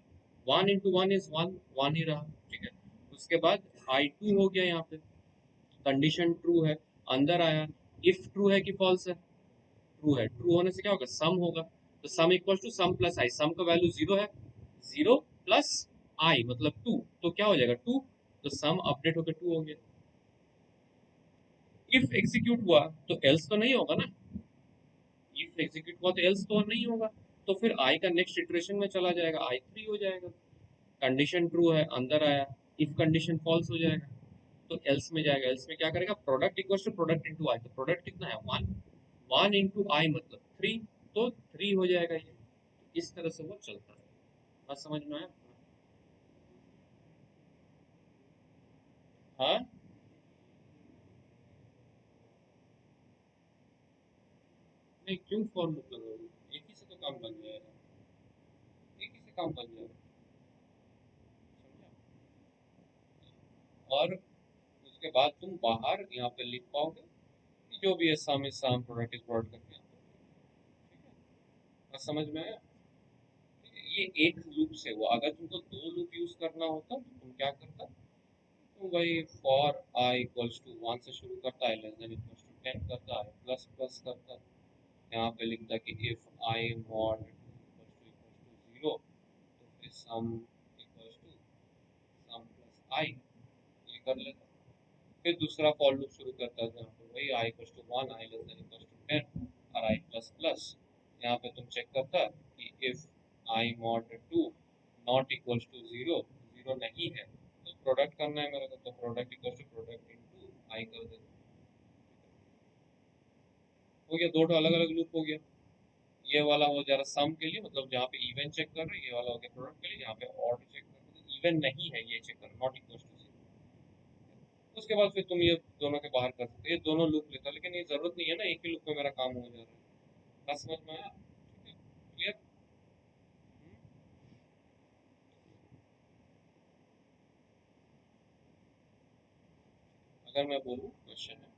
one into one is one, one ही रहा, ठीक है। उसके बाद आई टू हो गया, यहाँ पे कंडीशन ट्रू है, अंदर आया। इफ ट्रू है कि फॉल्स है? ट्रू है। ट्रू होने से क्या होगा, सम होगा। तो sum equals to sum plus i, sum का वैल्यू जीरो है, जीरो प्लस आई मतलब टू, तो क्या हो जाएगा टू। तो सम अपडेट होकर टू हो गया। इफ एग्जीक्यूट हुआ तो एल्स तो नहीं होगा ना, इफ एग्जीक्यूट हुआ तो एल्स तो नहीं होगा। तो फिर आई का नेक्स्ट इटरेशन में चला जाएगा, आई थ्री हो जाएगा। कंडीशन ट्रू है, अंदर आया। इफ कंडीशन फॉल्स हो जाएगा तो एल्स में जाएगा। एल्स में क्या करेगा, product equal to product into i. तो प्रोडक्ट कितना है, वन, वन इंटू आई मतलब थ्री, तो थ्री हो जाएगा ये। इस तरह से वो चलता है। बात समझ में आया? हाँ। नहीं, क्यों फॉर लूप लगाओगे, एक ही से तो काम बन जाएगा, एक ही से काम बन जाएगा। समझा? और उसके बाद तुम बाहर यहाँ पे लिख पाओगे कि जो भी है sum is sum, product is product करके यहाँ पे। ठीक है? बात समझ में आया? ये एक लूप से हुआ। अगर तुमको दो लूप यूज करना होता तो तुम क्या करता, तुम वही for i equals to one से शुरू करता, i less than equals to ten करता, आई प्लस प्लस करता, यहाँ पे लिखता कि if I mod equals to zero, तो फिर sum equals to sum plus i, ये कर लेता। फिर दूसरा फॉर लूप शुरू करता है, जहाँ पे वही i equals to one, i less than equals to ten और आई प्लस प्लस। यहाँ पे तुम चेक करता कि if I mod two not equals to zero, zero नहीं है तो प्रोडक्ट करना है मेरे को, तो product equals to product into I कर देता। हो गया, दो अलग अलग लूप हो गया। ये वाला हो जा रहा सम के लिए, मतलब जहाँ पे इवन चेक कर रहे हैं, ये वाला हो गया प्रोडक्ट के लिए, जहाँ पे ऑड चेक कर रहे हैं इवन नहीं है ये चेक कर, नॉट इक्वल्स टू जीरो। उसके बाद फिर तुम ये दोनों के बाहर कर सकते हो, ये दोनों लूप लेता है, लेकिन ये जरूरत नहीं है ना, एक ही लूप में मेरा काम हो जा रहा है। बस समझ में आया? ठीक है, क्लियर? अगर मैं बोलूँ क्वेश्चन है,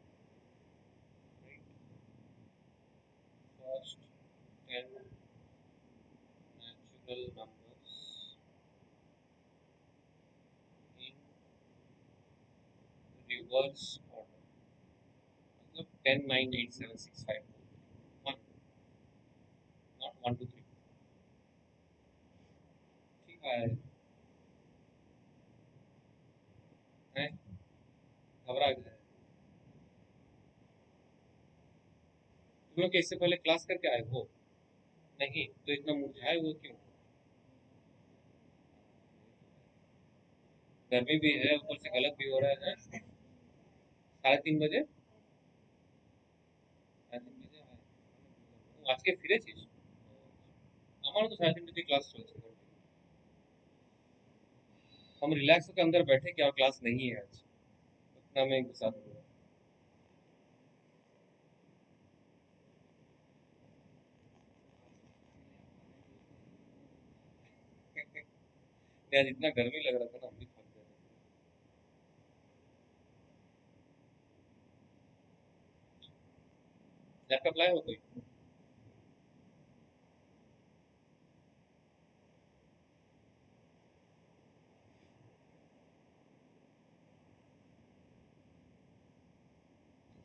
first 10 natural numbers in reverse order, 10 9 8 7 6 5 1 not 1 2 3 ठीक है। मैं घबरा गया। तुम लोग इससे पहले क्लास करके आए हो? नहीं तो इतना मुरझाए हुए क्यों? गर्मी भी है, ऊपर से गलत भी हो रहा है। 3:30 बजे, 3:30 बजे आए। आज के फिरे चीज हमारा तो 3:30 क्लास चलती है। हम रिलैक्स होकर अंदर बैठे क्या, क्लास नहीं है आज, उतना में एक साथ हुआ। यार इतना गर्मी लग रहा था ना, हम भी थक गए थे। लैपटॉप लाए हो कोई?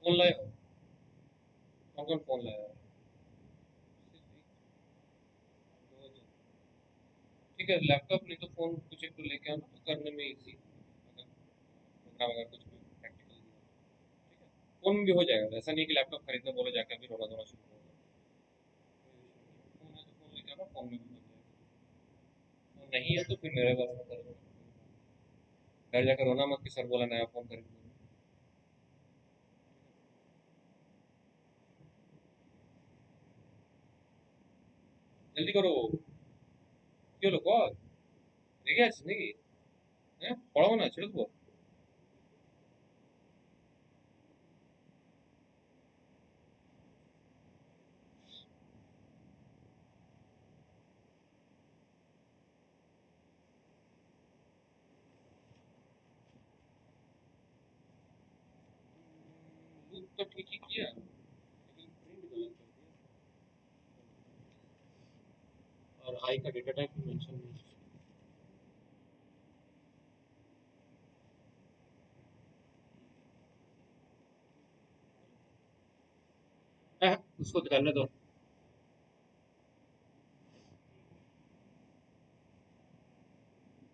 फोन लाए हो? कौन कौन फोन लाया है? ठीक है, लैपटॉप नहीं तो फोन कुछ एक तो लेके आना, तो करने में इजी, अगर प्रोग्राम अगर कुछ भी प्रैक्टिकल ठीक है। फोन में भी हो जाएगा, ऐसा नहीं कि लैपटॉप खरीदने बोले जाके अभी रोना धोना शुरू होगा। फोन है तो फोन लेके आना, फोन में भी हो जाएगा। फोन नहीं है तो फिर मेरे पास करो, घर जाकर रोना मत कि सर बोला नया फोन खरीद लो। जल्दी करो, क्यों लो कॉल देखिए जिंदगी है, पढ़ो ना छिड़क दो। लूप तो ठीक ही किया, लेकिन प्रिंट गलत कर दिया, और आई का डेटा टाइप भी मेंशन नहीं है। उसको करने दो।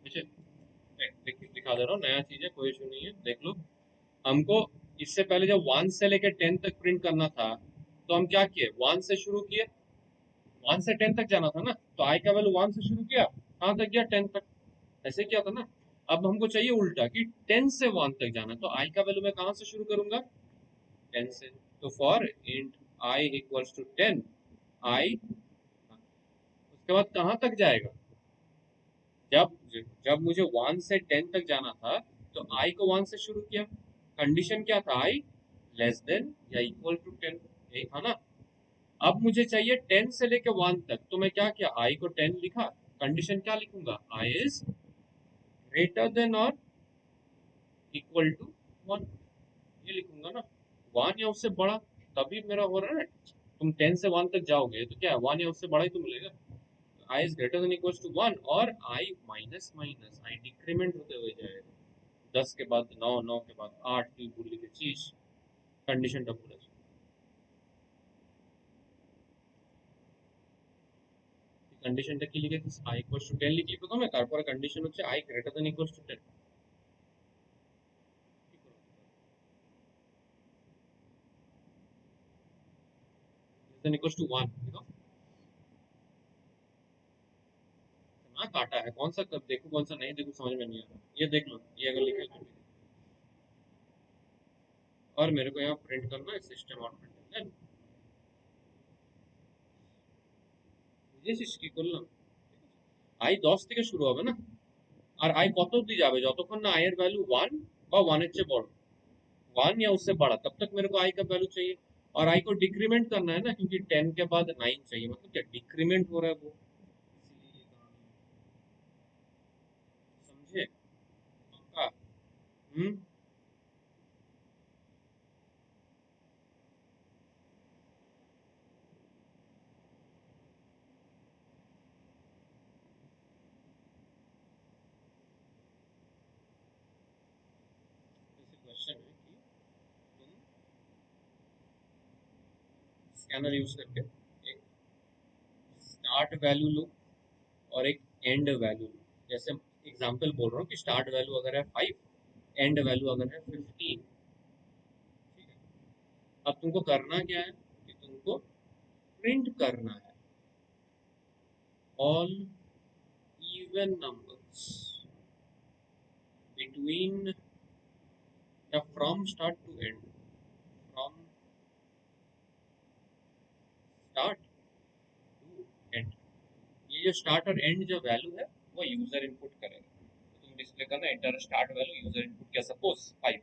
मुझे दिखा दे रहा हूँ, नया चीज है, कोई इशू नहीं है, देख लो। हमको इससे पहले जब 1 से लेकर 10 तक प्रिंट करना था, तो हम क्या किए, 1 से शुरू किए, 1 से 10 तक जाना था ना, तो आई का वैल्यू 1 से शुरू किया, कहाँ तक गया, 10 तक, ऐसे किया था ना। अब हमको चाहिए उल्टा कि 10 से 1 तक जाना, तो आई का वैल्यू मैं कहाँ से शुरू करूंगा, 10 से। तो for int I equals to 10, I, उसके बाद कहाँ तक जाएगा, जब जब मुझे 1 से 10 तक जाना था, तो आई को 1 से शुरू किया, कंडीशन क्या था, आई लेस देन या इक्वल टू 10, यही था ना। अब मुझे चाहिए 10 से लेके 1 तक, तो मैं क्या किया, आई को 10 लिखा, कंडीशन क्या लिखूंगा, आई इज ग्रेटर देन और इक्वल टू 1, ये लिखूंगा ना। 1 या उससे बड़ा, तभी मेरा हो रहा है। तुम 10 से 1 तक जाओगे तो क्या 1 या उससे बड़ा ही तो मिलेगा। I is greater than equal to 1, और i minus minus i decrement होते हुए जाएगा, 10 के बाद 9, 9 के बाद 8 की बोली की चीज, कंडीशन का पूरा। कंडीशनটা কি লিখেছিস, i equals to 10 লিখলি প্রথমে, তারপরে কন্ডিশন হচ্ছে i greater than equals to 10, less than equals to 1, देखो ना काटा है, कौन सा कब देखो कौन सा नहीं देखो, समझ में नहीं आ रहा, ये देख लो, ये अगर लिखे तो। और मेरे को यहाँ प्रिंट करना है सिस्टम आउट प्रिंट, বুঝেছিস কি করলাম, i 10 থেকে শুরু হবে না, আর i কত অবধি যাবে, যতক্ষণ না i এর ভ্যালু 1 বা 1 এর চেয়ে बड़ा, 1 या उससे बड़ा, तब तक मेरे को i का वैल्यू चाहिए। और i को डिक्रीमेंट करना है ना, क्योंकि 10 के बाद 9 चाहिए, मतलब क्या डिक्रीमेंट हो रहा है वो, इसीलिए ये कहानी है। समझे? पक्का? हम्म। जैसे क्वेश्चन है कि तुम स्कैनर यूज करके एक स्टार्ट वैल्यू लो और एक एंड वैल्यू लो। जैसे एग्जांपल बोल रहा हूँ कि स्टार्ट वैल्यू अगर है 5, एंड वैल्यू अगर है 15, ठीक है। अब तुमको करना क्या है कि तुमको प्रिंट करना है ऑल इवन नंबर्स बिटवीन या from start to end, from start to end. ये जो स्टार्ट और एंड जो वैल्यू है वो यूजर इनपुट करेगा। तो तुम डिस्प्ले करना enter start value user input किया सपोज 5,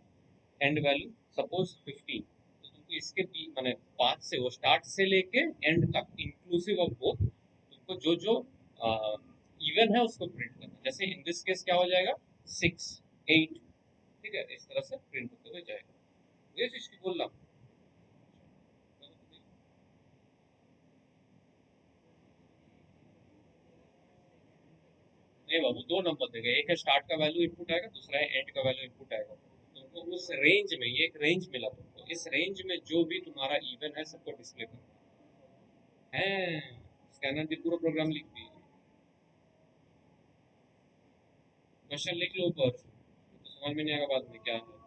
एंड वैल्यू सपोज 15। तो तुमको इसके बी माने 5 से वो स्टार्ट से लेके एंड तक इंक्लूसिव ऑफ बोथ तुमको जो जो इवन है उसको प्रिंट करना। जैसे इन दिस केस क्या हो जाएगा 6, 8, ठीक है, इस तरह से प्रिंट होते हुए जाएगा। ये चीज की बोल रहा नहीं बाबू, दो नंबर देगा, एक है स्टार्ट का वैल्यू इनपुट आएगा, दूसरा है एंड का वैल्यू इनपुट आएगा। तुमको उस रेंज में, ये एक रेंज मिला तुमको, इस रेंज में जो भी तुम्हारा इवन है सबको डिस्प्ले करना है। स्कैनर भी पूरा प्रोग्राम लिख दी, क्वेश्चन लिख लो ऊपर, तो समझ में नहीं आएगा बाद में क्या है।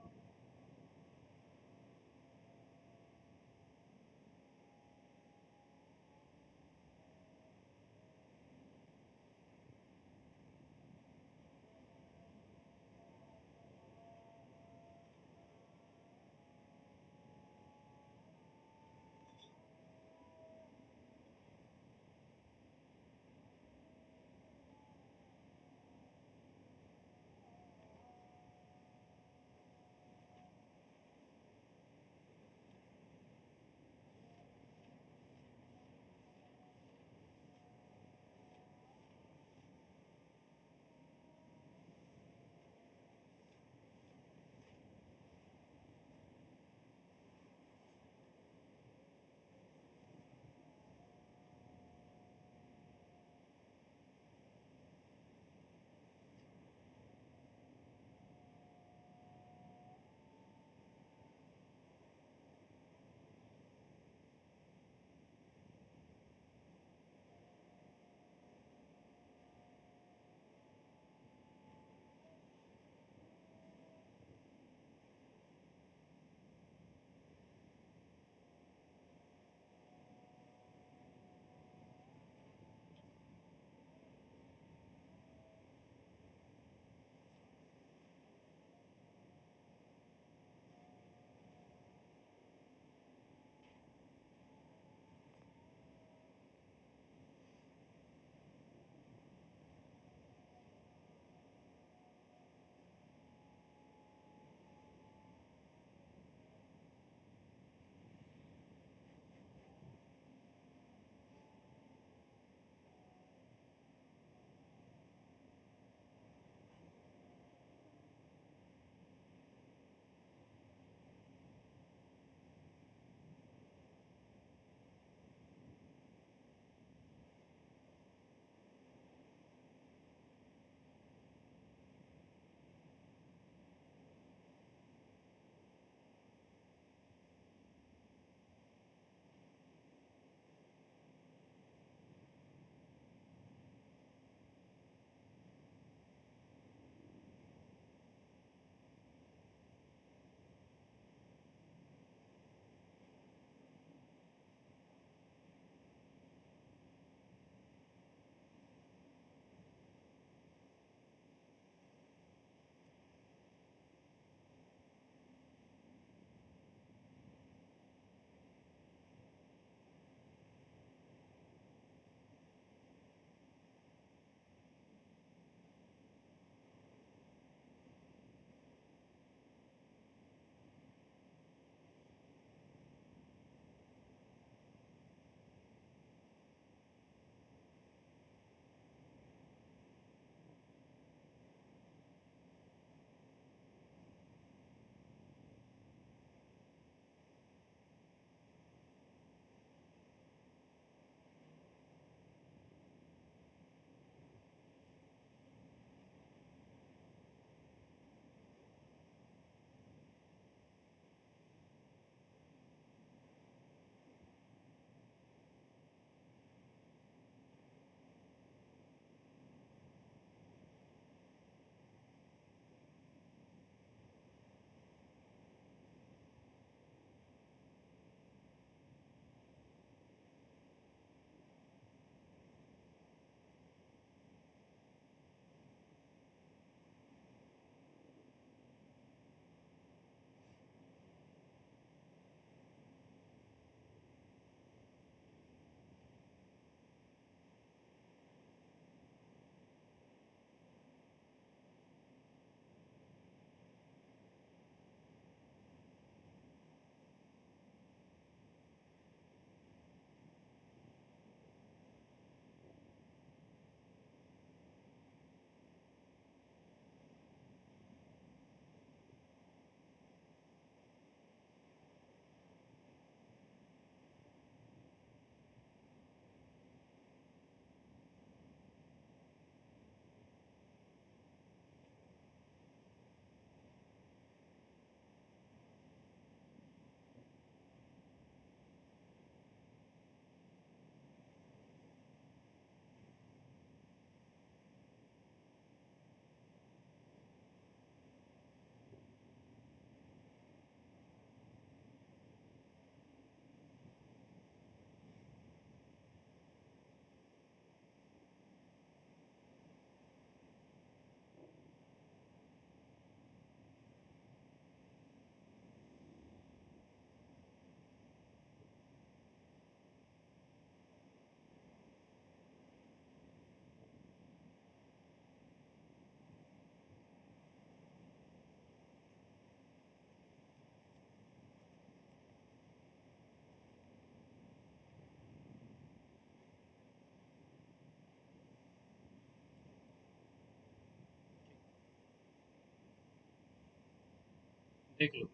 देख लो।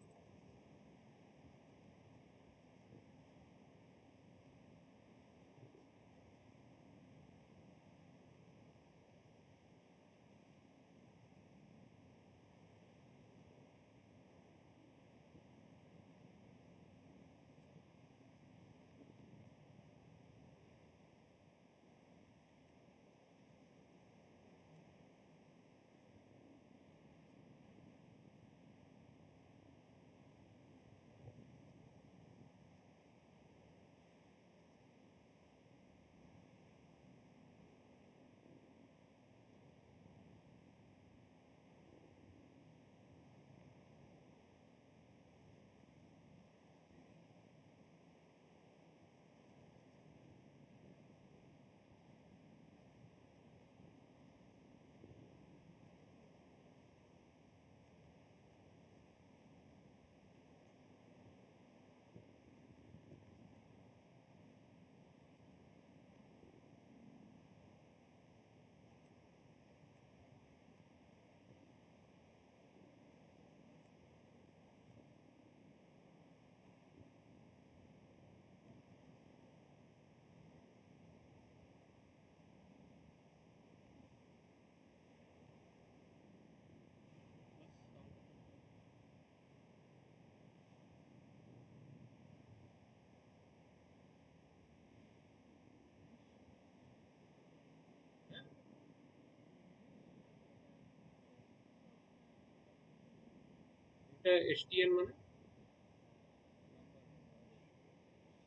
एच टी एन मैंने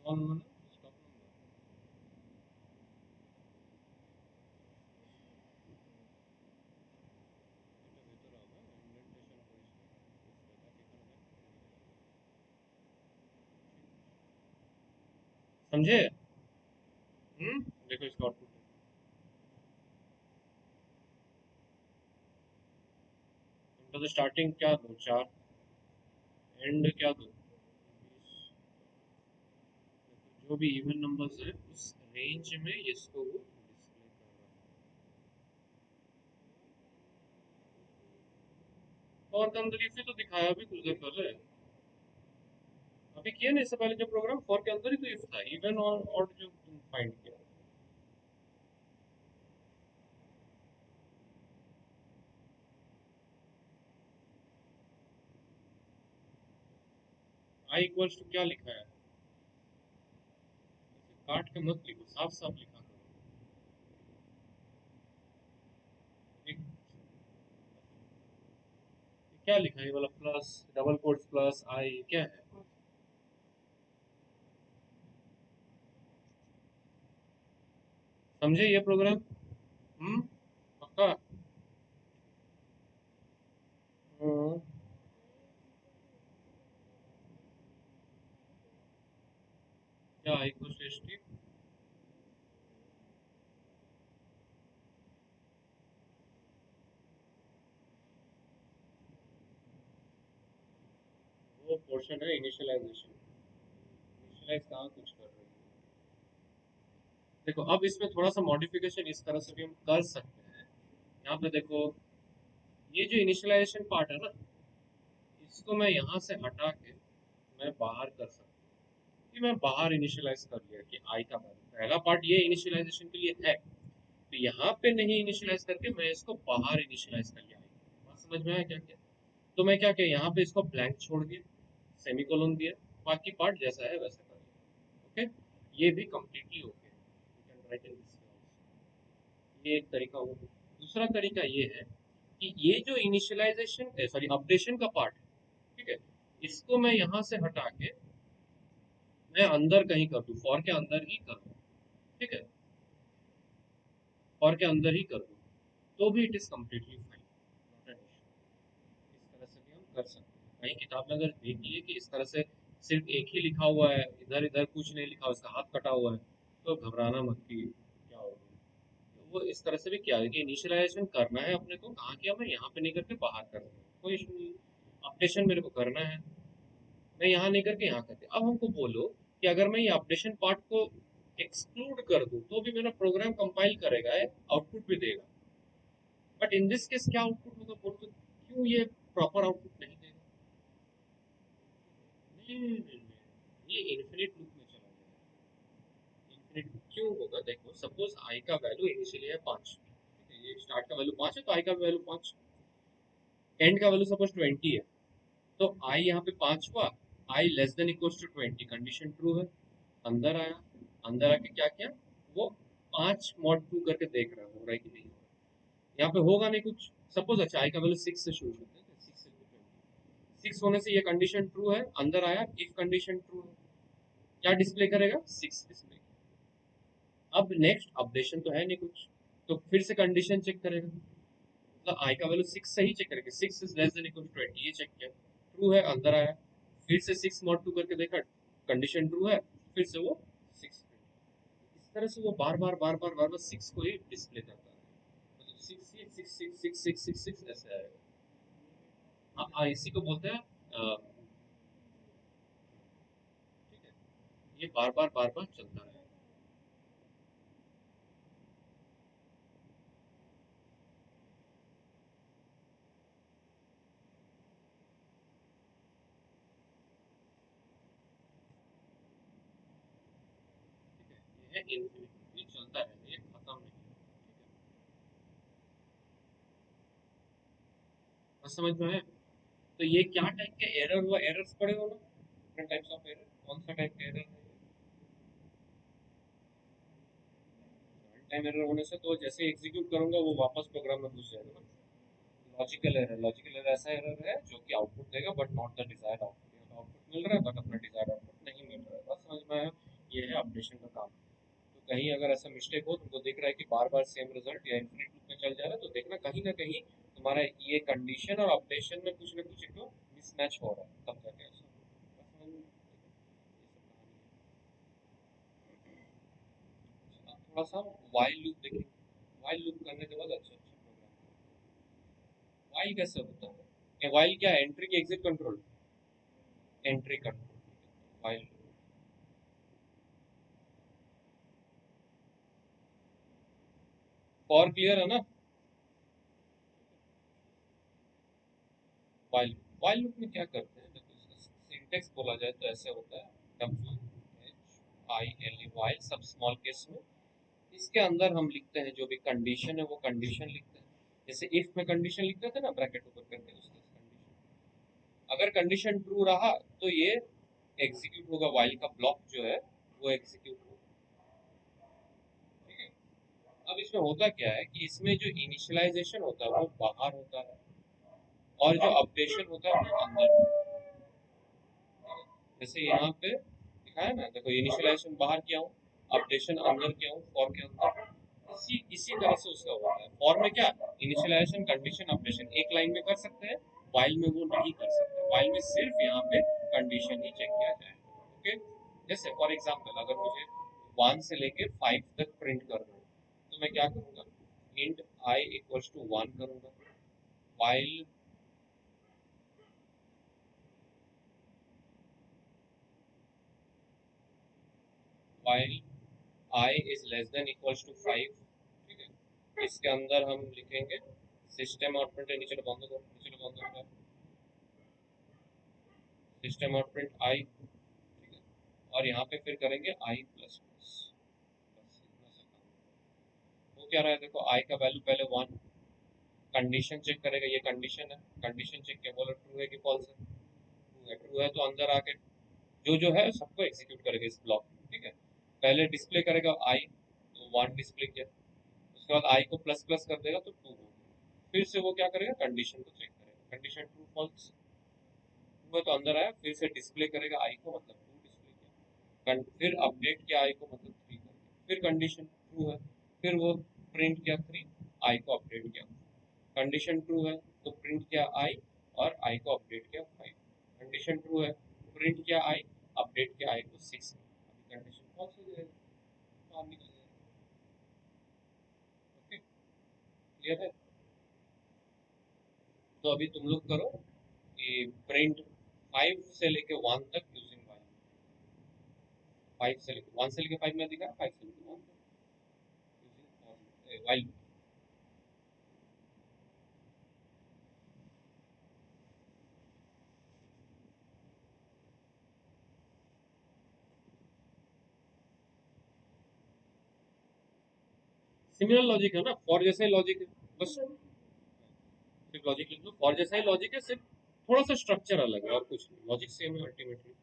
कौन मैंने स्टॉक समझे। देखो इसका आउटपुट तो स्टार्टिंग क्या दो, 4, एंड क्या दो, जो भी इवन नंबर्स है उस रेंज में इसको वो डिस्प्ले कर रहा है। और अंदर इसे तो दिखाया भी कुछ देर पहले, अभी किया ना इससे पहले जो प्रोग्राम फॉर के अंदर ही तो इफ था, इवन और ऑड जो तुम फाइंड किया। आई इक्वल्स टू क्या लिखा है, काट के मत लिखो, साफ साफ लिखा करो। एक क्या लिखा है ये वाला, प्लस डबल कोट्स प्लस आई क्या है। समझे ये प्रोग्राम। पक्का। हम्म, क्या आई इक्वल्स टू एस टी। वो पोर्शन है इनिशियलाइजेशन, इनिशियलाइज कहाँ कुछ कर रही है। देखो अब इसमें थोड़ा सा मॉडिफिकेशन इस तरह से भी हम कर सकते हैं। यहाँ पे देखो, ये जो इनिशियलाइजेशन पार्ट है ना, इसको मैं यहाँ से हटा के मैं बाहर कर सकता हूँ कि मैं बाहर इनिशियलाइज कर लिया कि आई का पहला पार्ट ये इनिशियलाइजेशन के लिए है, तो यहाँ पे नहीं इनिशियलाइज करके मैं इसको बाहर इनिशियलाइज कर लिया। बात समझ में आया क्या क्या। तो मैं क्या किया, यहाँ पे इसको ब्लैंक छोड़ दिया, सेमीकोलन दिया, बाकी पार्ट जैसा है वैसा कर दिया। ओके, ये भी completely okay, you can write in this. ये एक तरीका हो। दूसरा तरीका ये है कि ये जो इनिशियलाइजेशन सॉरी अपडेशन का पार्ट है, ठीक है, इसको मैं यहाँ से हटा के मैं अंदर कहीं कर दूँ, फॉर के अंदर ही कर दूँ। ठीक है, फॉर के अंदर ही कर दूँ, तो भी it is completely fine, not an issue. इस तरह से भी हम कर सकते हैं। कहीं किताब में अगर देखिए कि इस तरह से सिर्फ एक ही लिखा हुआ है, इधर इधर कुछ नहीं लिखा, उसका हाथ कटा हुआ है, तो घबराना मत कि क्या होगा। वो इस तरह से भी क्या है कि इनिशियलाइजेशन करना है अपने को, कहाँ किया मैं यहाँ पे नहीं करके बाहर कर रहा हूँ, कोई इशू नहीं। अपडेशन मेरे को करना है, मैं यहाँ नहीं करके यहाँ करके। अब हमको बोलो कि अगर मैं ये अपडेशन पार्ट को एक्सक्लूड कर दूँ तो भी मेरा प्रोग्राम कंपाइल करेगा, आउटपुट भी देगा। बट इन दिस केस क्या आउटपुट होगा बोल, तो क्यों ये प्रॉपर आउटपुट नहीं देगा। ये इन्फिनिट लूप में चला जाएगा। इन्फिनिट क्यों होगा? देखो सपोज आई का वैल्यू इनिशियली है 5, ठीक है, ये स्टार्ट का वैल्यू 5 है तो आई का वैल्यू 5, एंड का वैल्यू सपोज 20 है, तो आई यहाँ पे 5 हुआ, i less than equals to 20, condition true है, अंदर आया, अंदर आके क्या किया, वो 5 मॉड 2 करके देख रहा है हो रहा है कि नहीं हो रहा है। यहाँ पे होगा नहीं कुछ, सपोज अच्छा आई का वैल्यू 6 से शुरू करते हैं, 6 से 6 होने से ये कंडीशन ट्रू है, अंदर आया, इफ कंडीशन ट्रू है, क्या डिस्प्ले करेगा, 6 डिस्प्ले। अब नेक्स्ट अपडेशन तो है नहीं कुछ, तो फिर से कंडीशन चेक करेगा, मतलब आई का वैल्यू 6 सही चेक करेगा, 6 is less than equal to 20, ये चेक किया, ट्रू है, अंदर आया, फिर से 6 मॉड 2 करके देखा, कंडीशन ट्रू है, फिर से वो 6, इस तरह से वो बार बार बार बार बार बार 6 को ही डिस्प्ले करता है, मतलब 6 ये 6 6 6 6 6 6 ऐसे आएगा। इसी को बोलते हैं ठीक है, ये बार बार चलता है। ठीक है, ये है इन्फिनिटी, ये चलता है, ये खत्म नहीं है, ठीक है, बस समझ में है। तो ये क्या टाइप के एरर हुआ, एरर्स पड़े हो ना, डिफरेंट टाइप्स ऑफ एरर, कौन सा टाइप का एरर है? रन टाइम एरर होने से तो जैसे एग्जीक्यूट करूंगा वो वापस प्रोग्राम में घुस जाएगा ना। लॉजिकल एरर, लॉजिकल एरर ऐसा एरर है जो कि आउटपुट देगा but not the desired output, output मिल रहा है बट अपना डिजायर्ड आउटपुट नहीं मिल रहा है, बस समझ में आया। ये है अपडेशन का काम। तो कहीं अगर ऐसा मिस्टेक हो, तुमको दिख रहा है कि बार बार सेम रिजल्ट या इन्फिनिट लूप में चल जा रहा है, तो देखना कहीं ना कहीं तुम्हारा ये कंडीशन और अपडेशन में कुछ ना कुछ एक मिसमैच हो रहा है, तब जाके ऐसा होगा। बस समझ में, ये सब कहानी है। अब थोड़ा सा वाइल लूप देखेंगे, वाइल लूप करने के बाद अच्छे अच्छे प्रोग्राम। वाइल कैसे होता है? वाइल क्या, एंट्री की exit control, entry control while. For clear है ना? वाइल, वाइल लूप में क्या करते हैं, देखो इसका सिंटेक्स बोला जाए तो ऐसे होता है, WHILE वाइल सब स्मॉल केस में, इसके अंदर हम लिखते हैं जो भी कंडीशन है वो कंडीशन लिखते हैं, जैसे इफ में कंडीशन लिखते थे ना ब्रैकेट ओपन करके, उसका कंडीशन, अगर कंडीशन ट्रू रहा तो ये एग्जीक्यूट होगा, वाइल का ब्लॉक जो है वो एग्जीक्यूट होगा, ठीक है। अब इसमें होता क्या है कि इसमें जो इनिशियलाइजेशन होता है वो बाहर होता है, और जो अपडेशन होता है वो अंदर होता है। जैसे यहाँ पे लिखा है ना, देखो इनिशियलाइजेशन बाहर किया हूँ, अपडेशन अंदर किया हूँ फॉर के अंदर, इसी इसी तरह से उसका होता है। फॉर में क्या, इनिशियलाइजेशन कंडीशन अपडेशन एक लाइन में कर सकते हैं, वाइल में वो नहीं कर सकते, वाइल में सिर्फ यहाँ पे कंडीशन ही चेक किया जाएगा, ओके। जैसे फॉर एग्जाम्पल अगर मुझे 1 से लेके 5 तक प्रिंट करना है, तो मैं क्या करूँगा, इंट आई इक्वल्स टू 1 करूँगा, while while I is less than equals to 5, ठीक है, इसके अंदर हम लिखेंगे सिस्टम आउटपुट है, नीचे बंद करो, नीचे बंद करो, सिस्टम आउटपुट आई, ठीक है, और यहाँ पे फिर करेंगे आई प्लस प्लस, बस इतना सा काम। वो क्या रहा है, देखो आई का वैल्यू पहले 1, कंडीशन चेक करेगा, ये कंडीशन है, कंडीशन चेक किया, बोला ट्रू है कि फॉल्स है, ट्रू है, ट्रू है तो अंदर आके जो है सबको एग्जीक्यूट करेगा इस ब्लॉक में, ठीक है। पहले डिस्प्ले करेगा आई, तो 1 डिस्प्ले किया, उसके बाद आई को प्लस प्लस कर देगा तो 2 हो गया, फिर से वो क्या करेगा, कंडीशन को चेक करेगा, कंडीशन ट्रू फॉल्स, ट्रू है तो अंदर आया, फिर से डिस्प्ले करेगा आई को, मतलब 2 डिस्प्ले किया, फिर अपडेट किया आई को, मतलब 3 कर दिया, फिर कंडीशन ट्रू है, फिर वो प्रिंट किया 3, आई को अपडेट किया, कंडीशन ट्रू है तो प्रिंट किया आई, और आई को अपडेट किया 5, कंडीशन ट्रू है, प्रिंट किया आई, अपडेट किया आई को 6, अभी कंडीशन फॉल्स हो जाएगा, बाहर निकल जाएगा, ओके, क्लियर है? तो अभी तुम लोग करो कि प्रिंट 5 से लेके 1 तक यूजिंग वाइल, 5 से लेके 1 से लेके 5 में दिखा, 5 से लेके 1 तक यूजिंग वाइल। सिमिलर लॉजिक है ना, फॉर जैसा ही लॉजिक है, बस सिर्फ लॉजिक लिख लो, फॉर जैसा ही लॉजिक है, सिर्फ थोड़ा सा स्ट्रक्चर अलग है और कुछ नहीं, लॉजिक सेम है अल्टीमेटली।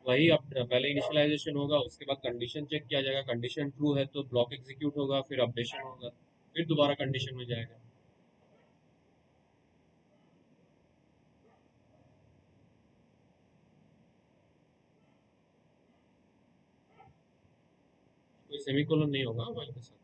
वही अब पहले इनिशियलाइजेशन होगा, उसके बाद कंडीशन चेक किया जाएगा, कंडीशन ट्रू है तो ब्लॉक एग्जीक्यूट होगा, फिर अपडेशन होगा, फिर दोबारा कंडीशन में जाएगा। कोई सेमीकोलन नहीं होगा वाइल के साथ।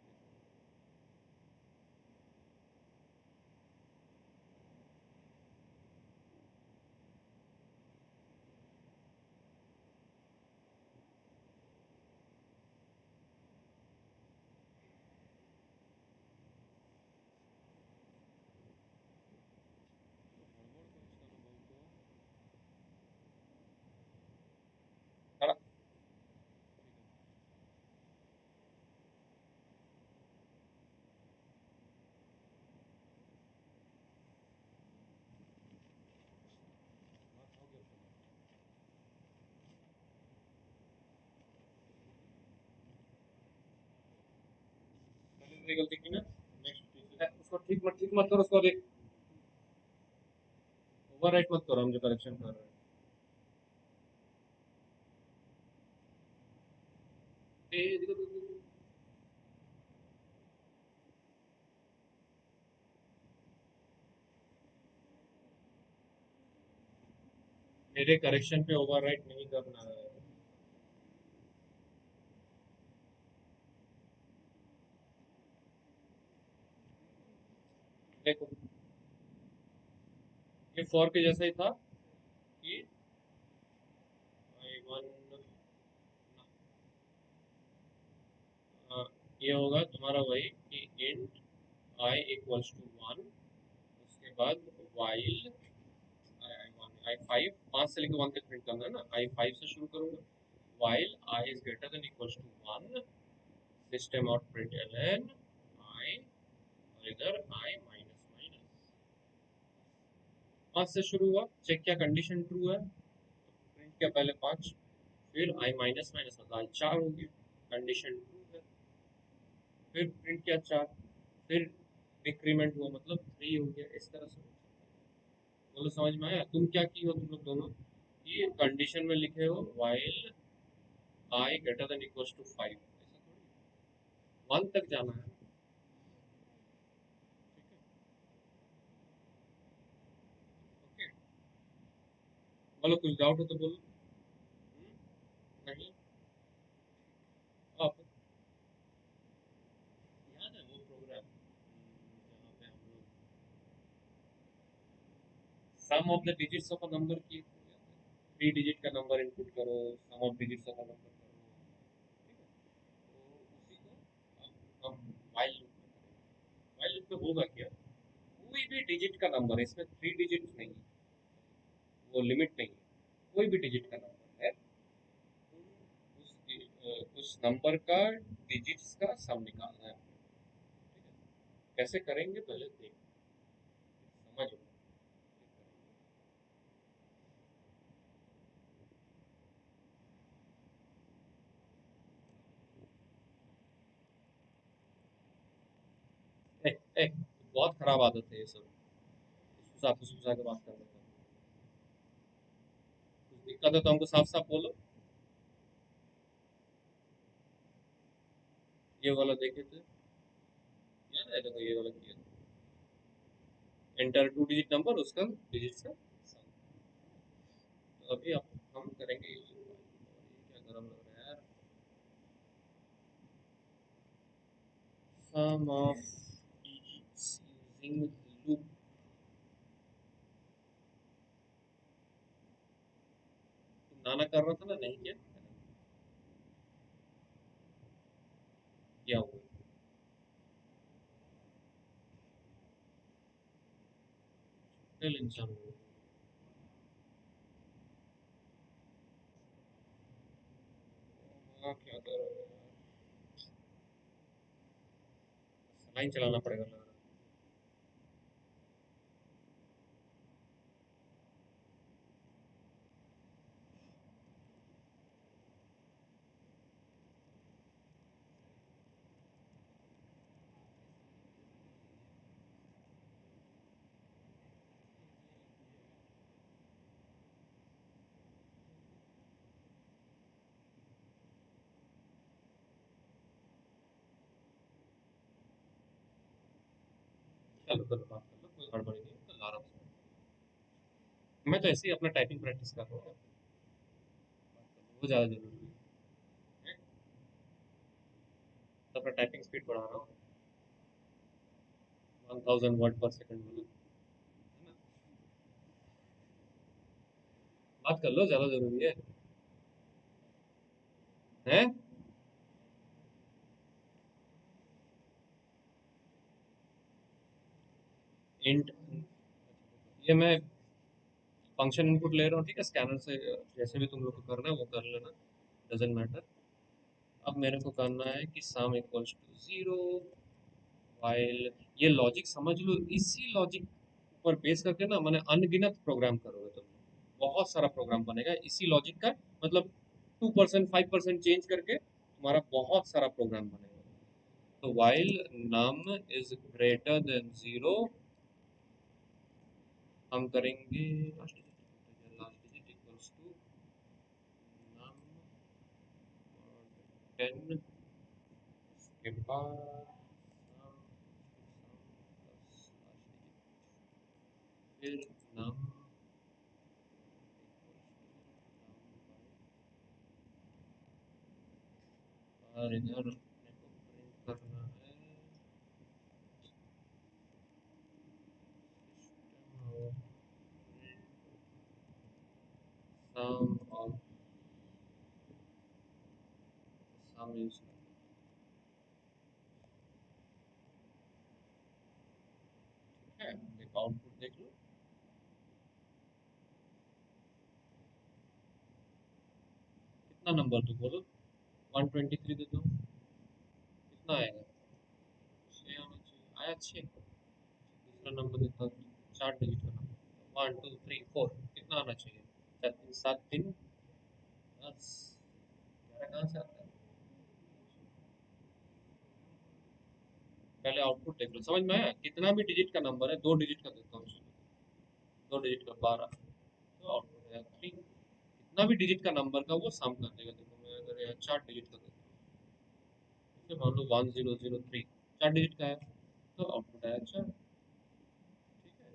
खड़ा। पहले गलती की ना, नेक्स्ट उसको ठीक मत करो, उसको देख, ओवरराइट मत करो हम जो करेक्शन कर रहे हैं। देखो, देखो, मेरे करेक्शन पे ओवरराइट नहीं करना है। देखो, ये फॉर के जैसा ही था कि आई वन, ये होगा तुम्हारा वही कि int I equals to one, उसके बाद वाइल आई फाइव, 5 से लेकर 1 तक प्रिंट करना है ना, आई फाइव से शुरू करूंगा, while I is greater than equals to one, system out print L I, और इधर आई माइनस माइनस। 5 से शुरू हुआ, चेक किया कंडीशन ट्रू है, प्रिंट किया पहले 5, फिर आई माइनस माइनस मतलब आई 4 हो गया, कंडीशन ट्रू है, फिर प्रिंट किया 4, फिर डिक्रीमेंट हुआ मतलब 3 हो गया, इस तरह से। बोलो समझ में आया? तुम क्या की हो तुम लोग दोनों, ये कंडीशन में लिखे हो while I greater than equals to 5, ऐसा थोड़ी, 1 तक जाना है। ठीक है, ओके। बोलो कुछ डाउट हो तो बोलो। नहीं, आप याद है वो प्रोग्राम जहाँ पे हम लोग sum of the digits of a number की, 3 डिजिट का नंबर इनपुट करो, sum of digits of a number करो, ठीक है? तो उसी को हम वाइल लूप में करेंगे। वाइल लूप में होगा क्या, कोई भी डिजिट का नंबर है, इसमें 3 डिजिट नहीं है, वो लिमिट नहीं है, कोई भी डिजिट का नंबर है, उस नंबर का डिजिट्स का सम निकालना है, ठीक है? कैसे करेंगे पहले देख, समझो। ए, ए, बहुत खराब आदत है ये सब, फुसफुसा के बात करने का। कुछ दिक्कत है तो हमको साफ साफ बोलो। ये वाला देखे थे, याद है? देखो ये वाला किया, एंटर 2 डिजिट नंबर, उसका डिजिट्स का sum। तो अभी हम करेंगे ये, क्या गरम लग रहा है यार, सम ऑफ डिजिट्स यूजिंग लूप। तुम नाना कर रहा था ना, नहीं किया? क्या हुआ? कल इंसान हो। हाँ, क्या कर रहा है? लाइन चलाना पड़ेगा लग रहा है। चलो चलो बात कर लो, कोई गड़बड़ी नहीं है, कल आराम से। मैं तो ऐसे ही अपना टाइपिंग प्रैक्टिस कर रहा हूँ, वो ज़्यादा जरूरी है। तो अपना टाइपिंग स्पीड बढ़ा रहा हूँ, 1000 वर्ड पर सेकंड वाला, है ना। बात कर लो, ज़्यादा जरूरी है। हैं? इंट, ये मैं फंक्शन इनपुट ले रहा हूँ, ठीक है, स्कैनर से। जैसे भी तुम लोग को करना है वो कर लेना, डजेंट मैटर। अब मेरे को करना है कि sum equals to zero, while, ये लॉजिक समझ लो, इसी लॉजिक पर बेस करके ना मैंने अनगिनत प्रोग्राम करोगे तुम लोग। बहुत सारा प्रोग्राम बनेगा इसी लॉजिक का, मतलब 2% 5% चेंज करके तुम्हारा बहुत सारा प्रोग्राम बनेगा। तो while num is greater than zero, हम करेंगे last digit equals to num 10, उसके बाद फिर नम, और इधर अपने को प्रिंट करना है सम ऑफ सम यूज है। देखो आउटपुट देख लो, कितना नंबर तो बोलो, 123 दे दो, कितना आएगा? 6 आना चाहिए, आया 6। दूसरा नंबर देता हूँ, 4 डिजिट का नंबर, 1 2 3 4, कितना आना चाहिए? 4 3 7 3 10, 11 कहाँ से आता है? पहले आउटपुट देख लो, समझ में आया? कितना भी डिजिट का नंबर है, 2 डिजिट का देता हूँ, 2 डिजिट का 12, तो आउटपुट है 3। कितना भी डिजिट का नंबर का वो सम कर देगा। देखो मैं अगर यहाँ 4 डिजिट का देता हूँ, जैसे मान लो 1003, 4 डिजिट का है, तो आउटपुट आया 4। ठीक है,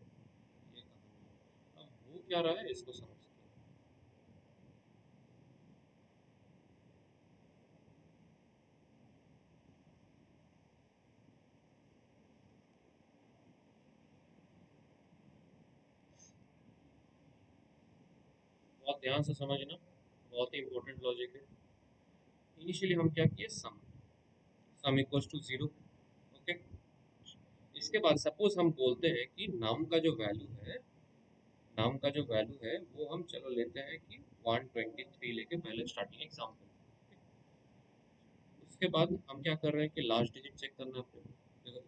ये कहानी। अब वो क्या रहा है इसको समझते हैं। बहुत ध्यान से समझना, बहुत ही इंपॉर्टेंट लॉजिक है। इनिशियली हम क्या किए, sum, sum equals to zero, okay. इसके बाद सपोज हम बोलते हैं कि नाम का जो वैल्यू है, नाम का जो वैल्यू है वो हम चलो लेते हैं कि 123 लेके पहले स्टार्टिंग एग्जाम्पल। उसके बाद हम क्या कर रहे हैं कि लास्ट डिजिट चेक करना है अपने को। देखो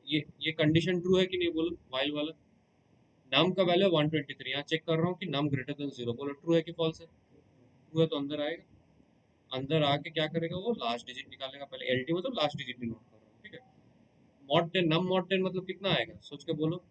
ये कंडीशन ट्रू है कि नहीं, बोलो वाइल वाला। नाम का वैल्यू 123, यहाँ चेक कर रहा हूँ कि नाम ग्रेटर देन जीरो, बोलो ट्रू है कि फॉल्स है? ट्रू है तो अंदर आएगा। अंदर आके क्या करेगा, वो लास्ट डिजिट निकालेगा, पहले एलटी मतलब लास्ट डिजिट डिनोट कर रहा हूँ, ठीक है। मॉड 10, नम मॉड 10 मतलब कितना आएगा, सोच के बोलो।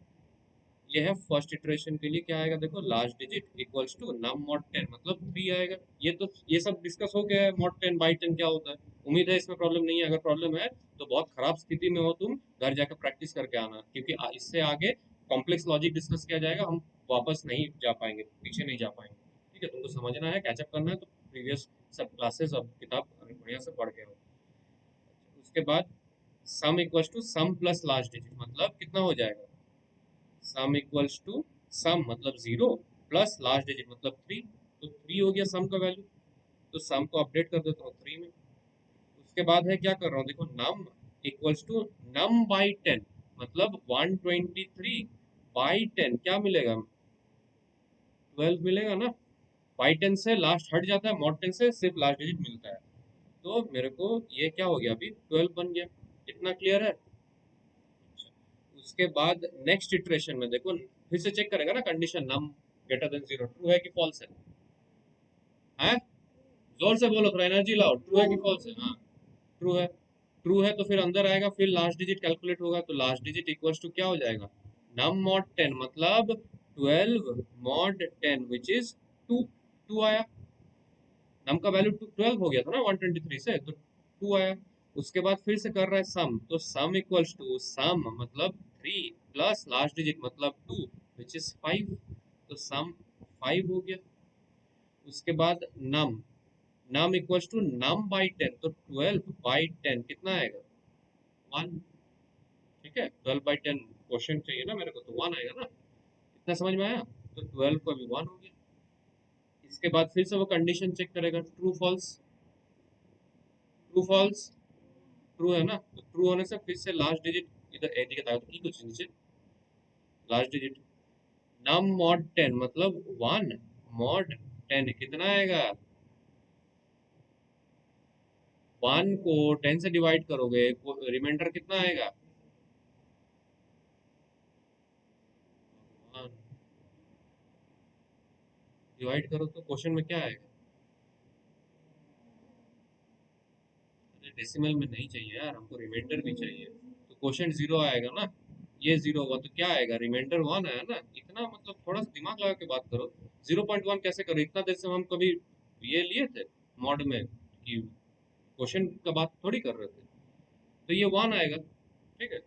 ये है फर्स्ट इटरेशन के लिए क्या आएगा, देखो last digit equals to num mod 10 मतलब 3 आएगा। ये तो ये सब डिस्कस हो गया है, मॉड 10 बाई 10 क्या होता है। उम्मीद है इसमें प्रॉब्लम नहीं है, अगर प्रॉब्लम है तो बहुत खराब स्थिति में हो तुम, घर जाकर प्रैक्टिस करके आना, क्योंकि इससे आगे कॉम्प्लेक्स लॉजिक डिस्कस किया जाएगा, हम वापस नहीं जा पाएंगे, पीछे नहीं जा पाएंगे। ठीक है, तुमको समझना है, कैचअप करना है, तो प्रीवियस सब क्लासेस अब किताब बढ़िया से पढ़ के आओ। उसके बाद sum equals to sum plus last digit मतलब कितना हो जाएगा, सम इक्वल्स टू सम मतलब जीरो प्लस लास्ट डिजिट मतलब 3, तो 3 हो गया सम का वैल्यू। तो सम को अपडेट कर देता हूँ 3 में। उसके बाद है क्या कर रहा हूँ, देखो नम इक्वल्स टू नम बाई 10 मतलब 123 बाई 10 क्या मिलेगा, 12 मिलेगा ना। बाई 10 से लास्ट हट जाता है, मॉड 10 से सिर्फ लास्ट डिजिट मिलता है। तो मेरे को ये क्या हो गया, अभी 12 बन गया। इतना क्लियर है? अच्छा, उसके बाद नेक्स्ट इटरेशन में देखो, फिर से चेक करेगा ना कंडीशन, नम ग्रेटर देन जीरो ट्रू है कि फॉल्स है। हैं? जोर से बोलो, थोड़ा एनर्जी लाओ, ट्रू है कि फॉल्स है? हाँ, ट्रू है। ट्रू है तो फिर अंदर आएगा, फिर लास्ट डिजिट कैलकुलेट होगा, तो लास्ट डिजिट इक्वल्स टू क्या हो जाएगा, नम मॉड 10 मतलब 12 मॉड 10 विच इज 2। 2 आया, नम का वैल्यू 12 हो गया था ना 123 से, तो 2 आया। उसके बाद फिर से कर रहा है सम, तो सम इक्वल्स टू सम मतलब 3 प्लस लास्ट डिजिट मतलब 2 विच इज 5, तो सम 5 हो गया। उसके बाद नम, num equals to num by 10, तो 12 बाई 10 कितना आएगा 1। ठीक है, 12 बाई 10 क्वेश्चन चाहिए ना मेरे को, तो 1 आएगा ना। इतना समझ में आया, तो 12 को अभी 1 हो गया। इसके बाद फिर से वो कंडीशन चेक करेगा, true false, true false, true है ना, तो ट्रू होने से फिर से लास्ट डिजिट इधर एडी का था की कुछ नीचे लास्ट डिजिट नम मॉड 10 मतलब 1 मॉड 10 कितना आएगा, 1 को 10 से डिवाइड करोगे रिमाइंडर कितना आएगा 1, डिवाइड करो तो क्वेश्चन में क्या आएगा। डेसिमल में नहीं चाहिए यार, हमको रिमाइंडर भी चाहिए, तो क्वेश्चन जीरो आएगा ना, ये जीरो हुआ तो क्या आएगा रिमाइंडर 1 आया ना। इतना मतलब थोड़ा सा दिमाग लगा के बात करो, 0.1 कैसे करो, इतना देर से हम कभी ये लिए थे मॉड में कि क्वेश्चन का बात थोड़ी कर रहे थे, तो ये 1 आएगा। ठीक है,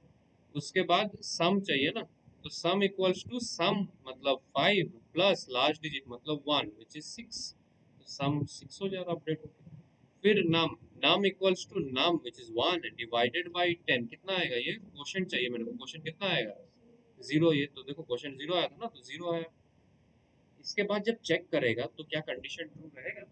उसके बाद सम चाहिए ना, तो सम इक्वल्स टू सम मतलब 5 प्लस लास्ट डिजिट मतलब 1 विच इज 6, सम 6 हो जाएगा अपडेट होके। फिर num, num equals to num which is 1 divided by 10 कितना आएगा, ये क्वेश्चन चाहिए मेरे को, क्वेश्चन कितना आएगा जीरो, ये तो देखो क्वेश्चन जीरो आया था ना, तो जीरो आया। इसके बाद जब चेक करेगा तो क्या कंडीशन ट्रू रहेगा,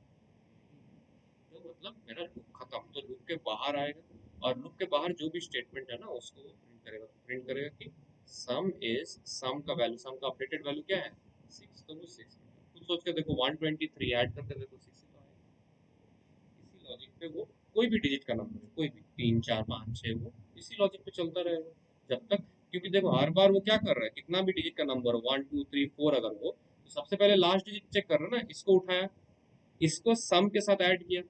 तो मतलब मेरा लूप खत्म, तो लूप के बाहर आएगा और लूप के बाहर जो भी स्टेटमेंट है ना उसको प्रिंट करेगा, तो प्रिंट करेगा कि सम इज, सम का वैल्यू, सम का अपडेटेड वैल्यू क्या है 6, तो वो 6, कुछ सोच के देखो 123 ऐड करके देखो 6 ही तो आएगा। इसी लॉजिक पे वो कोई भी डिजिट का नंबर है, कोई भी 3 4 5 6, वो इसी लॉजिक पे चलता रहेगा जब तक, क्योंकि देखो हर बार वो क्या कर रहा है, कितना भी डिजिट का नंबर हो 1 2 3 4 अगर हो, तो सबसे पहले लास्ट डिजिट चेक कर रहा है ना, इसको उठाया, इसको सम के साथ ऐड किया,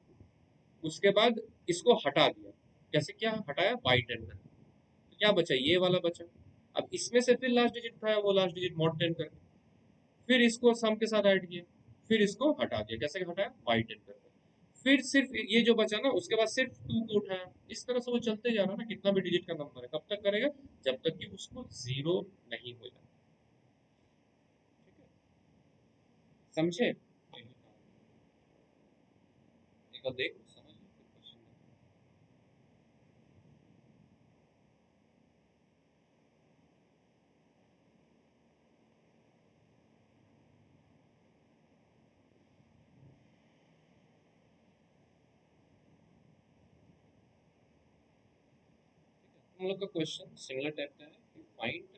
उसके बाद इसको हटा दिया, कैसे क्या हटाया बाई 10 कर, तो क्या बचा ये वाला बचा। अब इसमें से फिर लास्ट डिजिट उठाया, वो लास्ट डिजिट मॉड 10 करके, फिर इसको सम के साथ ऐड किया, फिर इसको हटा दिया, कैसे हटाया बाई 10 करके, फिर सिर्फ ये जो बचा ना उसके बाद सिर्फ 2 को उठाया। इस तरह से वो चलते जा रहा है ना, कितना भी डिजिट का नंबर है, कब तक करेगा जब तक कि उसको जीरो नहीं हो जाए। ठीक है, समझे, एक बार देख समझ लो फिर क्वेश्चन में। हम लोग का क्वेश्चन सिमिलर टाइप का है कि फाइंड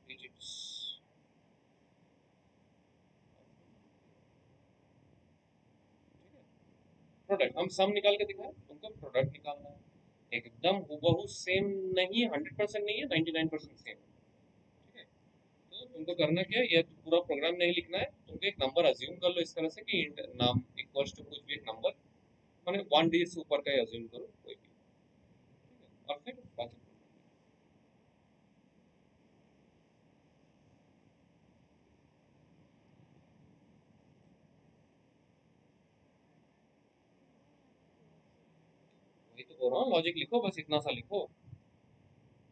digits, प्रोडक्ट हम सम निकाल के दिखाए, तुमको प्रोडक्ट निकालना है, एकदम हूबहू सेम नहीं, 100% नहीं है, 99% सेम है। ठीक है, तो तुमको करना क्या है, ये पूरा प्रोग्राम नहीं लिखना है, तुमको एक नंबर अज्यूम कर लो इस तरह से कि नाम इक्वल्स टू कुछ भी एक नंबर, मैंने 1 डिजिट से ऊपर का ही अज्यूम करो कोई भी। ठीक है, और फिर बाकी वही तो बोल रहा हूँ, लॉजिक लिखो, बस इतना सा लिखो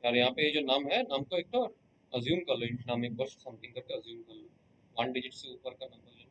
यार, यहाँ पे ये जो नाम है, नाम को एक तो अज्यूम कर लो, int नाम इक्वल्स टू समथिंग करके अज्यूम कर लो, 1 डिजिट से ऊपर का नंबर ले लो।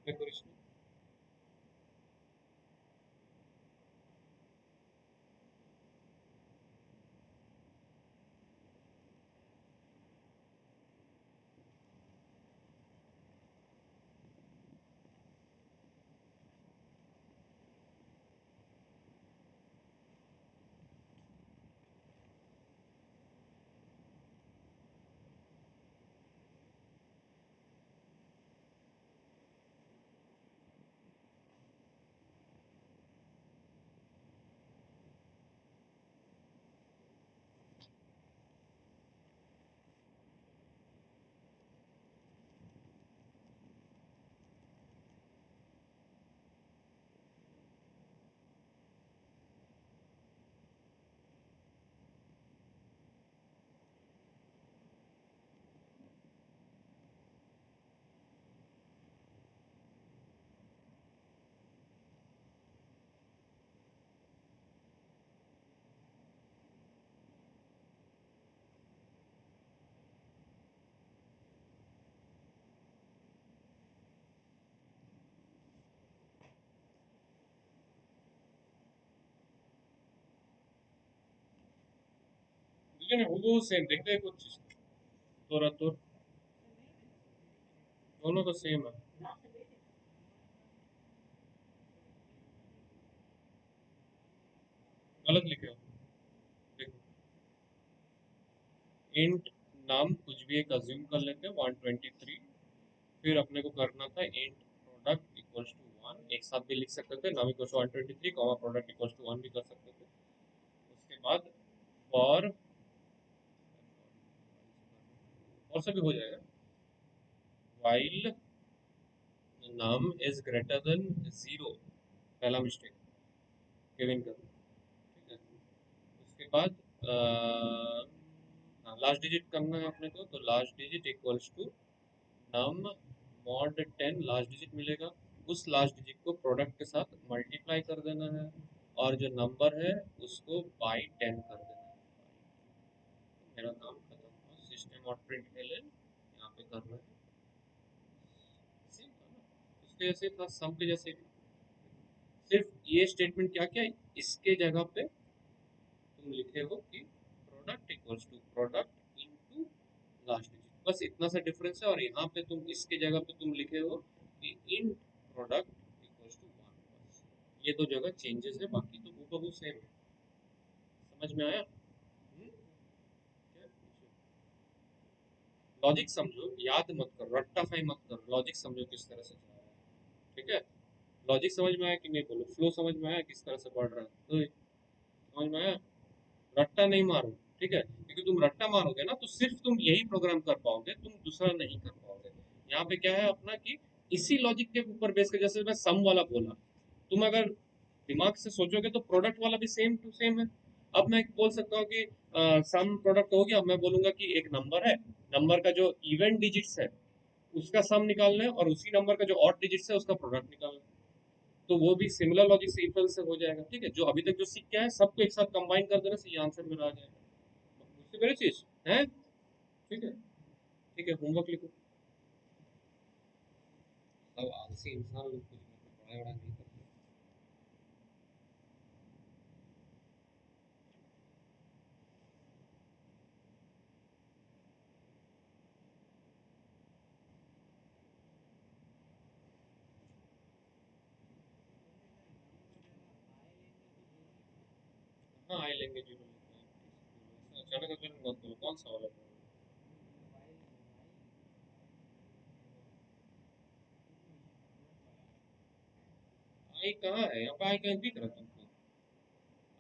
देखो इसमें देखिए ना वो सेम देखते हैं कुछ चीज तोरा तो दोनों तो सेम है। गलत लिखे हो। देखो इंट नाम कुछ भी एक अज्यूम कर लेते हैं 123। फिर अपने को करना था इंट प्रोडक्ट इक्वल्स टू 1 एक साथ भी लिख सकते थे num equals to 123 comma product equals to 1 भी कर सकते थे। उसके बाद फॉर और से भी हो जाएगा while num is greater than 0 पहला मिस्टेक केविन का ठीक है। उसके बाद लास्ट डिजिट करना है अपने को तो last digit equals to num mod 10 last digit मिलेगा। उस लास्ट डिजिट को प्रोडक्ट के साथ मल्टीप्लाई कर देना है और जो नंबर है उसको बाई 10 कर देना है। मेरा काम खत्म हुआ सिस्टम और प्रिंट एलन यहाँ पे करना है। सेम था ना उसके जैसे था सम के जैसे सिर्फ ये स्टेटमेंट क्या क्या इसके जगह पे तुम लिखे हो कि product equals to product into last digit बस इतना सा डिफरेंस है और यहाँ पे तुम इसके जगह पे तुम लिखे हो कि इन प्रोडक्ट इक्वल्स टू 1 बस ये दो जगह चेंजेस है बाकी तो हूबहू सेम है। समझ में आया? लॉजिक समझो याद मत करो रट्टाफाई मत करो लॉजिक समझो किस तरह से चल रहा है। ठीक है लॉजिक समझ में आया कि नहीं बोलो फ्लो समझ में आया किस तरह से पढ़ रहा है तो समझ में आया। रट्टा नहीं मारो ठीक है क्योंकि तुम रट्टा मारोगे ना तो सिर्फ तुम यही प्रोग्राम कर पाओगे तुम दूसरा नहीं कर पाओगे। यहाँ पे क्या है अपना कि इसी लॉजिक के ऊपर बेस कर जैसे मैं सम वाला बोला तुम अगर दिमाग से सोचोगे तो प्रोडक्ट वाला भी सेम टू सेम है। अब मैं बोल सकता हूँ कि सम प्रोडक्ट हो गया मैं बोलूंगा कि एक नंबर है नंबर का जो इवेंट डिजिट्स है उसका सम निकालना है और उसी नंबर का जो ऑड डिजिट्स है उसका प्रोडक्ट निकालना है। तो वो भी सिमिलर लॉजिक से इक्वल से हो जाएगा ठीक है जो अभी तक जो सीख गया है सबको एक साथ कंबाइन कर देने से ये आंसर मेरा आ जाएगा। मुझसे मेरी चीज है ठीक है होमवर्क लिखो। सब आलसी इंसान लोग कुछ पढ़ाई वढ़ाई नहीं करते। हाँ आई लेंगे जीरो लिखना है अचानक अचानक मत बोलो कौन सा वाला बोलो। आई कहाँ है यहाँ पे आई कहीं दिख रहा है तुमको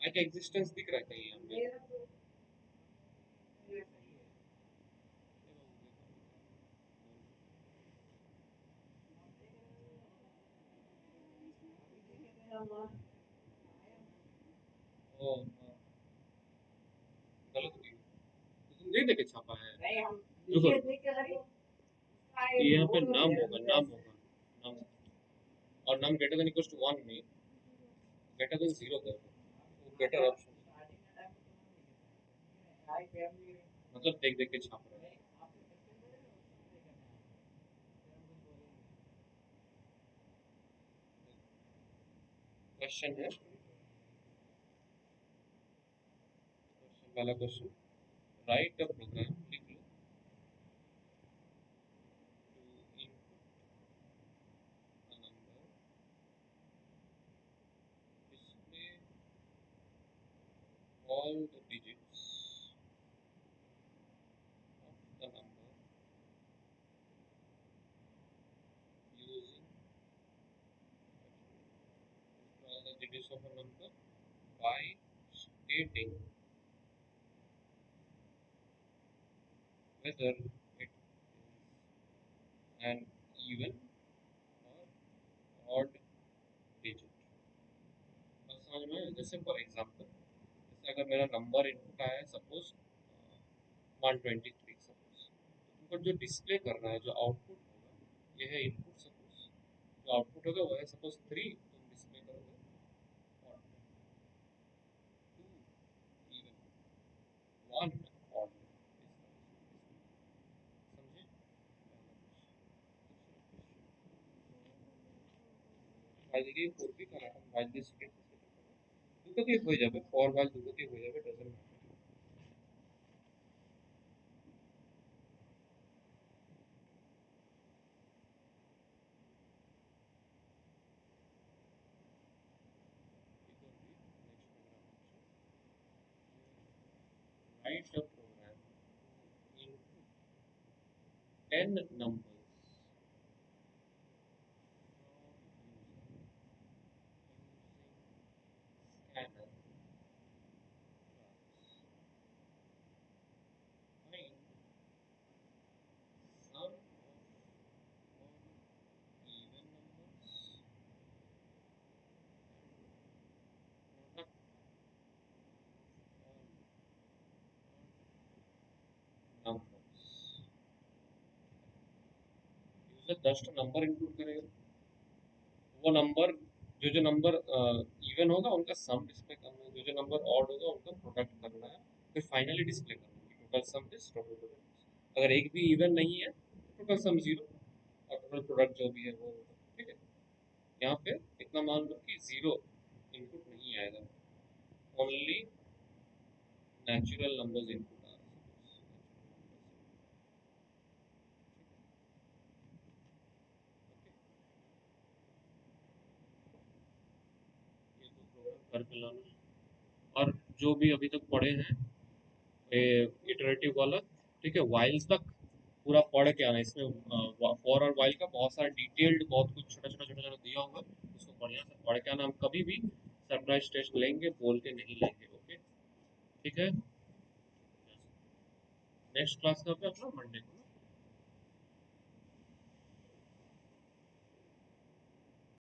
आई का एग्जिस्टेंस दिख रहा है कहीं यहाँ पे। ओ हाँ, गलत हो गई तो तुम देख देखे छापा है रुको ये यहाँ पे नाम होगा नाम और नाम ग्रेटर देन इक्वल्स टू 1 नहीं ग्रेटर देन 0 कर दो वो बेटर ऑप्शन मतलब देख देख के छाप रहा है। क्वेश्चन है, पहला क्वेश्चन, राइट अ प्रोग्राम, लिख लो, to input a number, display all the digits of the number using all the digits of a number by stating whether it is an even or odd digit। बस समझ में, जैसे for example, जैसे अगर मेरा number input आया है suppose 123 suppose, तो तुमको जो डिस्प्ले करना है, जो आउटपुट होगा, ये है इनपुट सपोज, जो आउटपुट होगा वो है सपोज 3, तुम डिस्प्ले करोगे और 2 इवन, 1 ऑड, समझे? ফাইলটি করবি কারণ এখন ফাইল দিয়ে স্ক্রিন দুটোতেই হয়ে যাবে, ফর ফাইল দুটোতেই হয়ে যাবে, doesn't matter. Right a program input 10 numbers from using scanner class, find sum of all even numbers and product all numbers। User 10 number input करेगा, वो नंबर, जो नंबर इवन होगा उनका सम डिस्प्ले करना है, जो नंबर ऑड होगा उनका प्रोडक्ट करना है, फिर फाइनली डिस्प्ले करना है total sum this total product. अगर एक भी इवन नहीं है तो टोटल सम जीरो और टोटल प्रोडक्ट जो भी है वो होगा, ठीक है। यहाँ पे इतना मान लो कि जीरो इनपुट नहीं आएगा, ओनली नेचुरल नंबर्स इनपुट आ रहे हैं, ये तो प्रोग्राम करके लाना। और जो भी अभी तक पढ़े हैं इटरेटिव वाला, ठीक है, वाइल्स तक पूरा पढ़ के आना, इसमें फॉर और वाइल का बहुत सारा डिटेल्ड, बहुत कुछ छोटा छोटा छोटा छोटा दिया होगा, उसको बढ़िया से पढ़ के आना। हम कभी भी सरप्राइज टेस्ट लेंगे बोल के नहीं लेंगे, ओके, ठीक है। नेक्स्ट क्लास कब है अपना? मंडे को।